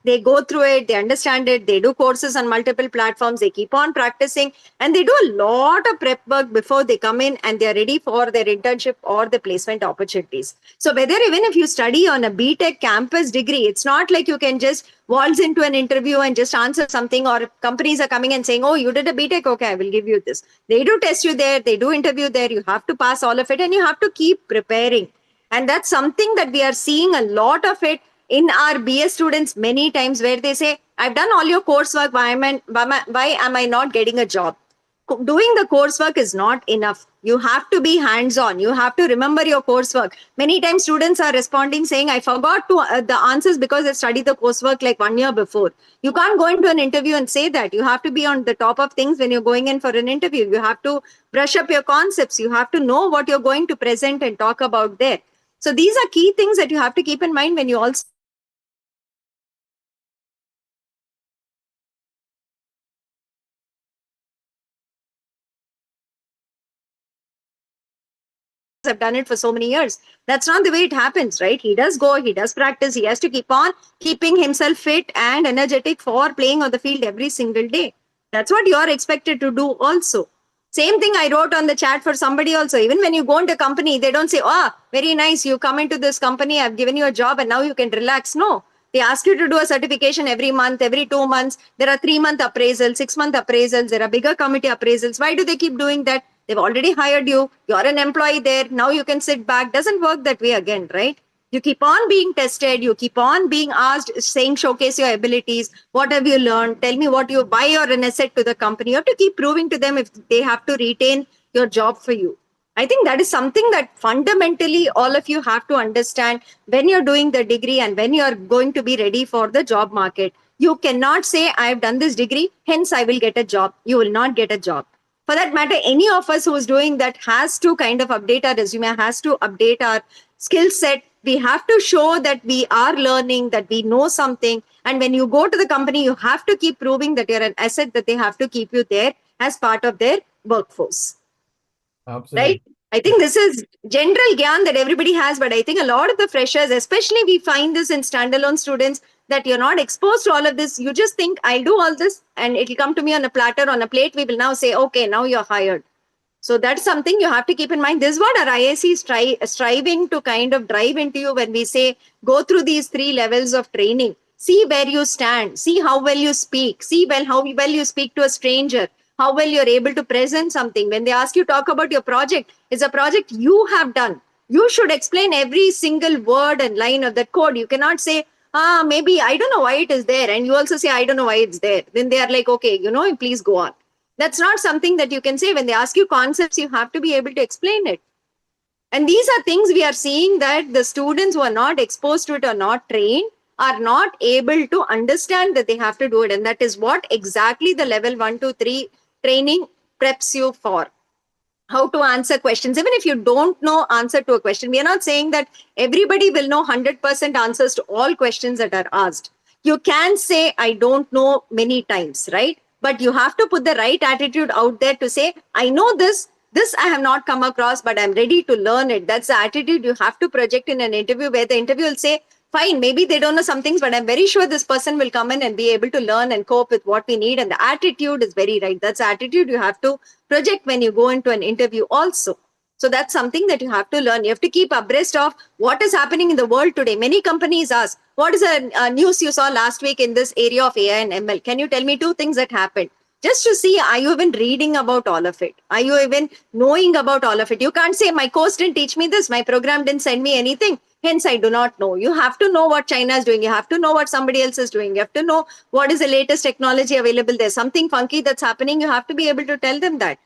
They go through it, they understand it, they do courses on multiple platforms, they keep on practicing, and they do a lot of prep work before they come in and they are ready for their internship or the placement opportunities. So whether even if you study on a BTech campus degree, it's not like you can just waltz into an interview and just answer something, or companies are coming and saying, oh, you did a BTech, okay, I will give you this. They do test you there, they do interview there, you have to pass all of it, and you have to keep preparing. And that's something that we are seeing a lot of it in our BS students many times, where they say, I've done all your coursework, why am I not getting a job? Doing the coursework is not enough. You have to be hands-on. You have to remember your coursework. Many times students are responding saying, I forgot the answers because I studied the coursework like 1 year before. You can't go into an interview and say that. You have to be on the top of things when you're going in for an interview. You have to brush up your concepts. You have to know what you're going to present and talk about there. So these are key things that you have to keep in mind when you also have done it for so many years. That's not the way it happens, right? He does practice. He has to keep on keeping himself fit and energetic for playing on the field every single day. That's what you're expected to do also. Same thing I wrote on the chat for somebody also. Even when you go into a company, they don't say, oh, very nice, you come into this company, I've given you a job and now you can relax. No, they ask you to do a certification every month, every 2 months. There are 3-month appraisals, 6-month appraisals. There are bigger committee appraisals. Why do they keep doing that? They've already hired you. You're an employee there. Now you can sit back. Doesn't work that way again, right? You keep on being tested, you keep on being asked, saying, showcase your abilities. What have you learned? Tell me what you buy or an asset to the company. You have to keep proving to them if they have to retain your job for you. I think that is something that fundamentally all of you have to understand when you're doing the degree and when you're going to be ready for the job market. You cannot say, I've done this degree, hence I will get a job. You will not get a job. For that matter, any of us who is doing that has to kind of update our resume, has to update our skill set. We have to show that we are learning, that we know something. And when you go to the company, you have to keep proving that you're an asset, that they have to keep you there as part of their workforce. Absolutely. Right? I think this is general gyan that everybody has, but I think a lot of the freshers, especially we find this in standalone students, that you're not exposed to all of this. You just think, I'll do all this and it'll come to me on a platter, on a plate. We will now say, okay, now you're hired. So that's something you have to keep in mind. This is what our IIC is striving to kind of drive into you when we say, go through these 3 levels of training. See where you stand. See how well you speak. See how well you speak to a stranger. How well you're able to present something. When they ask you talk about your project, it's a project you have done. You should explain every single word and line of that code. You cannot say, maybe I don't know why it is there. And you also say, I don't know why it's there. Then they are like, okay, please go on. That's not something that you can say. When they ask you concepts, you have to be able to explain it. And these are things we are seeing that the students who are not exposed to it or not trained are not able to understand that they have to do it. And that is what exactly the level 1 to 3 training preps you for. How to answer questions. Even if you don't know answer to a question, we are not saying that everybody will know 100% answers to all questions that are asked. You can say, I don't know many times, right? But you have to put the right attitude out there to say, I know this I have not come across, but I'm ready to learn it. That's the attitude you have to project in an interview, where the interview will say, fine, maybe they don't know some things, but I'm very sure this person will come in and be able to learn and cope with what we need. And the attitude is very right. That's the attitude you have to project when you go into an interview also. So that's something that you have to learn. You have to keep abreast of what is happening in the world today. Many companies ask, what is a news you saw last week in this area of AI and ML? Can you tell me 2 things that happened? Just to see, are you even reading about all of it? Are you even knowing about all of it? You can't say, my course didn't teach me this, my program didn't send me anything, hence I do not know. You have to know what China is doing. You have to know what somebody else is doing. You have to know what is the latest technology available. There's something funky that's happening. You have to be able to tell them that.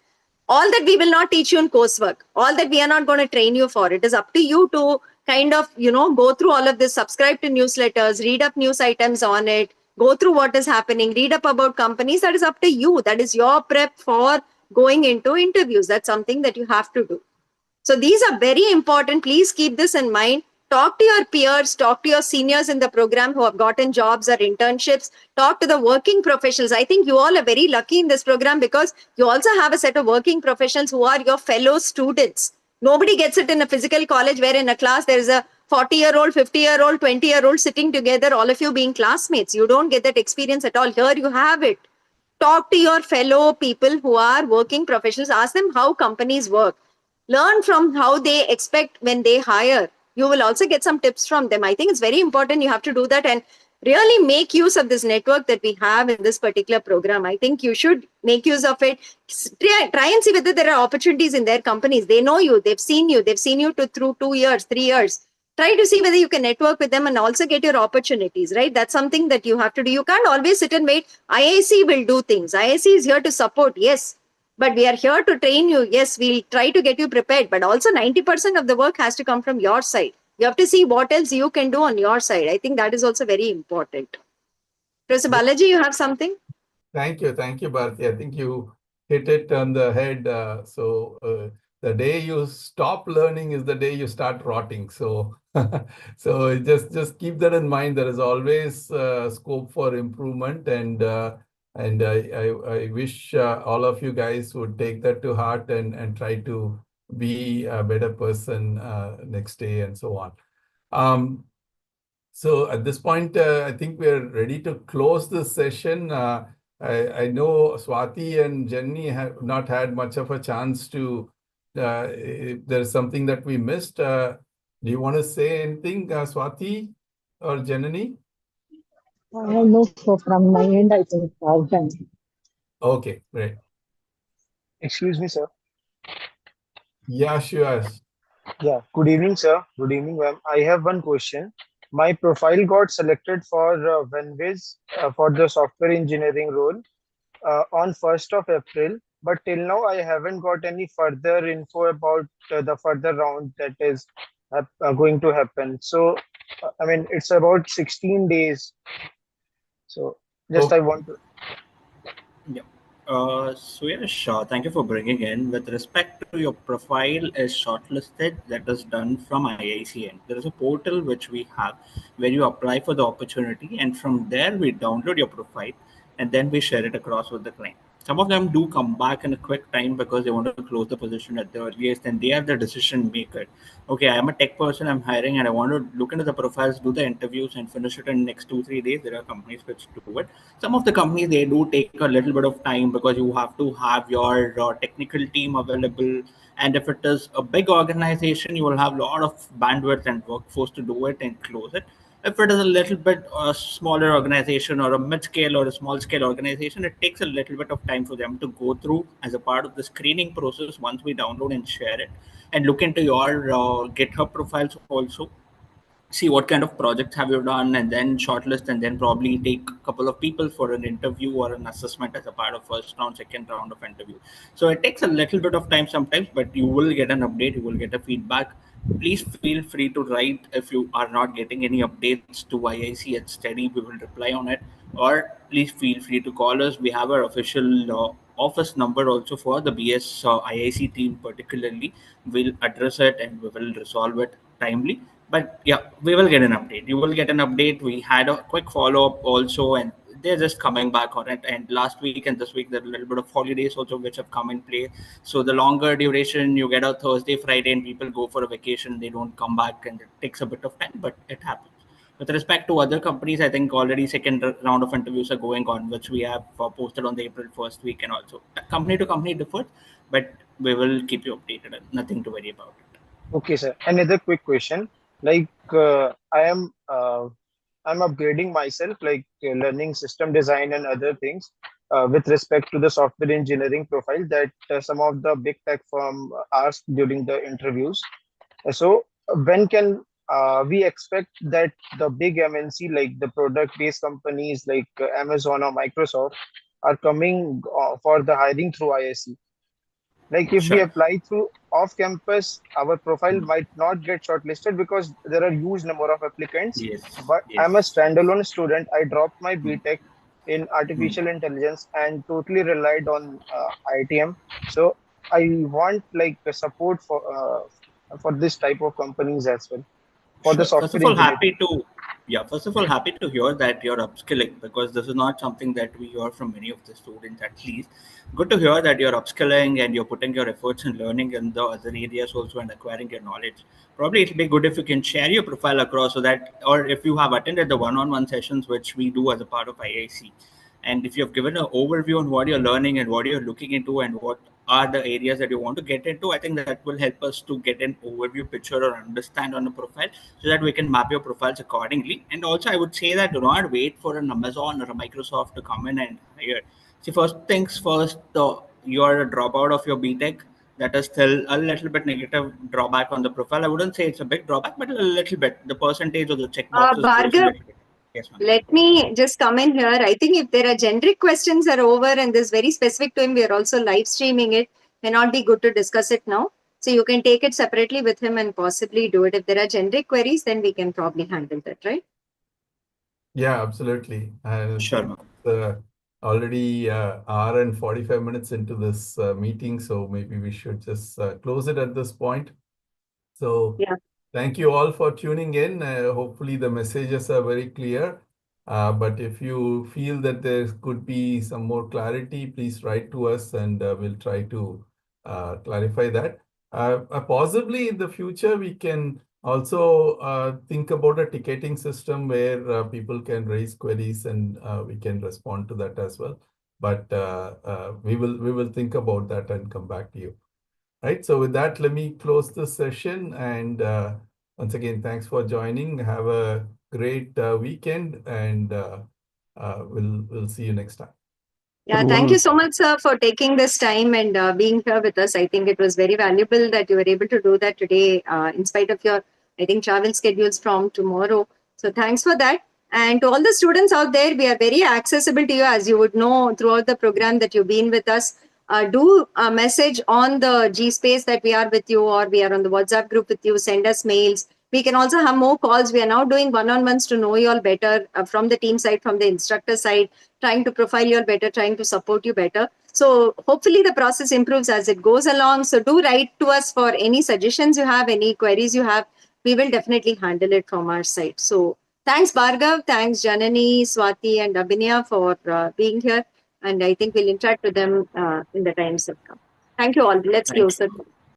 All that we will not teach you in coursework, all that we are not going to train you for. It is up to you to kind of, go through all of this, subscribe to newsletters, read up news items on it, go through what is happening, read up about companies. That is up to you. That is your prep for going into interviews. That's something that you have to do. So these are very important. Please keep this in mind. Talk to your peers, talk to your seniors in the program who have gotten jobs or internships, talk to the working professionals. I think you all are very lucky in this program because you also have a set of working professionals who are your fellow students. Nobody gets it in a physical college where in a class there is a 40-year-old, 50-year-old, 20-year-old sitting together, all of you being classmates. You don't get that experience at all. Here you have it. Talk to your fellow people who are working professionals. Ask them how companies work. Learn from how they expect when they hire. You will also get some tips from them. I think it's very important. You have to do that and really make use of this network that we have in this particular program. I think you should make use of it. Try and see whether there are opportunities in their companies. They know you. They've seen you. They've seen you through 2 years, 3 years. Try to see whether you can network with them and also get your opportunities, right? That's something that you have to do. You can't always sit and wait. IIC will do things. IIC is here to support, yes. But we are here to train you. Yes, we'll try to get you prepared. But also 90% of the work has to come from your side. You have to see what else you can do on your side. I think that is also very important. Professor Balaji, you have something? Thank you, Bharti. I think you hit it on the head. The day you stop learning is the day you start rotting. So, so just keep that in mind. There is always scope for improvement, and I wish all of you guys would take that to heart and try to be a better person next day and so on. So at this point, I think we're ready to close this session. I know Swati and Jenny have not had much of a chance to, if there's something that we missed. Do you want to say anything, Swati or Jenny? No, so from my end, I think all done. Okay, great. Excuse me, sir. Yeah, sure. Yeah, good evening, sir. Good evening, ma'am. I have one question. My profile got selected for Venviz for the software engineering role on 1st of April, but till now I haven't got any further info about the further round that is going to happen. So, I mean, it's about 16 days. So, just I Okay. want to. Yeah. So yeah, sure. Thank you for bringing in. With respect to your profile is shortlisted, that is done from IICN. There is a portal which we have where you apply for the opportunity, and from there we download your profile, and then we share it across with the client. Some of them do come back in a quick time because they want to close the position at the earliest, and they are the decision maker. Okay, I am a tech person, I'm hiring, and I want to look into the profiles, do the interviews, and finish it in next 2 3 days. There are companies which do it. Some of the companies, they do take a little bit of time because you have to have your technical team available, and if it is a big organization, you will have a lot of bandwidth and workforce to do it and close it. If it is a little bit smaller organization or a mid-scale or a small-scale organization, it takes a little bit of time for them to go through as a part of the screening process once we download and share it, and look into your GitHub profiles also, see what kind of projects have you done, and then shortlist, and then probably take a couple of people for an interview or an assessment as a part of first round, second round of interview. So it takes a little bit of time sometimes, but you will get an update, you will get a feedback. Please feel free to write if you are not getting any updates to IIC at Steady. We will reply on it. Or please feel free to call us. We have our official office number also for the BS IIC team particularly. We'll address it and we will resolve it timely. But yeah, we will get an update. You will get an update. We had a quick follow up also, and they're just coming back on it. And last week and this week, there are a little bit of holidays also which have come in play. So the longer duration, you get a Thursday, Friday, and people go for a vacation. They don't come back, and it takes a bit of time, but it happens. With respect to other companies, I think already second round of interviews are going on, which we have posted on the April 1st week, and also company to company differs, but we will keep you updated. Nothing to worry about it. Okay, sir. Another quick question. Like, I'm upgrading myself, like learning system design and other things with respect to the software engineering profile that some of the big tech firm asked during the interviews. So when can we expect that the big MNC, like the product-based companies like Amazon or Microsoft, are coming for the hiring through ISC? Like if we Sure. apply through off campus, our profile might not get shortlisted because there are huge number of applicants. Yes. But I'm a Yes. standalone student. I dropped my Mm. BTech in Mm. artificial intelligence and totally relied on ITM. So I want like a support for this type of companies as well for the Sure. First software of all, engineering. happy to, yeah, first of all, happy to hear that you're upskilling, because this is not something that we hear from many of the students, at least. Good to hear that you're upskilling and you're putting your efforts in learning in the other areas also and acquiring your knowledge. Probably it'll be good if you can share your profile across, so that, or if you have attended the one-on-one sessions which we do as a part of IIC, and if you have given an overview on what you're learning and what you're looking into and what are the areas that you want to get into, I think that will help us to get an overview picture or understand on a profile, so that we can map your profiles accordingly. And also, I would say that do not wait for an Amazon or a Microsoft to come in and hire. See, first things first, you're a dropout of your BTech. That is still a little bit negative drawback on the profile. I wouldn't say it's a big drawback, but a little bit. The percentage of the check boxes goes a Bhargav, little bit. Yes, ma'am. let me just come in here. I think if there are generic questions are over and this very specific to him, we are also live streaming it. May not be good to discuss it now. So you can take it separately with him and possibly do it. If there are generic queries, then we can probably handle that, right? Yeah, absolutely. I Sure, think ma'am. already hour and 45 minutes into this meeting, so maybe we should just close it at this point. So Yeah. thank you all for tuning in. Hopefully the messages are very clear. But if you feel that there could be some more clarity, please write to us and we'll try to clarify that. Possibly in the future, we can also think about a ticketing system where people can raise queries and we can respond to that as well. But we will think about that and come back to you. Right. So with that, let me close the session. And once again, thanks for joining. Have a great weekend, and we'll see you next time. Yeah, thank you so much, sir, for taking this time and being here with us. I think it was very valuable that you were able to do that today, in spite of your, I think, travel schedules from tomorrow. So thanks for that. And to all the students out there, we are very accessible to you, as you would know throughout the program that you've been with us. Do a message on the G Space that we are with you, or we are on the WhatsApp group with you. Send us mails. We can also have more calls. We are now doing one-on-ones to know you all better, from the team side, from the instructor side, trying to profile you all better, trying to support you better. So hopefully the process improves as it goes along. So do write to us for any suggestions you have, any queries you have. We will definitely handle it from our side. So thanks, Bhargav. Thanks, Janani, Swati, and Abhinaya for being here. And I think we'll interact with them in the times that come. Thank you all. Let's Thank close it.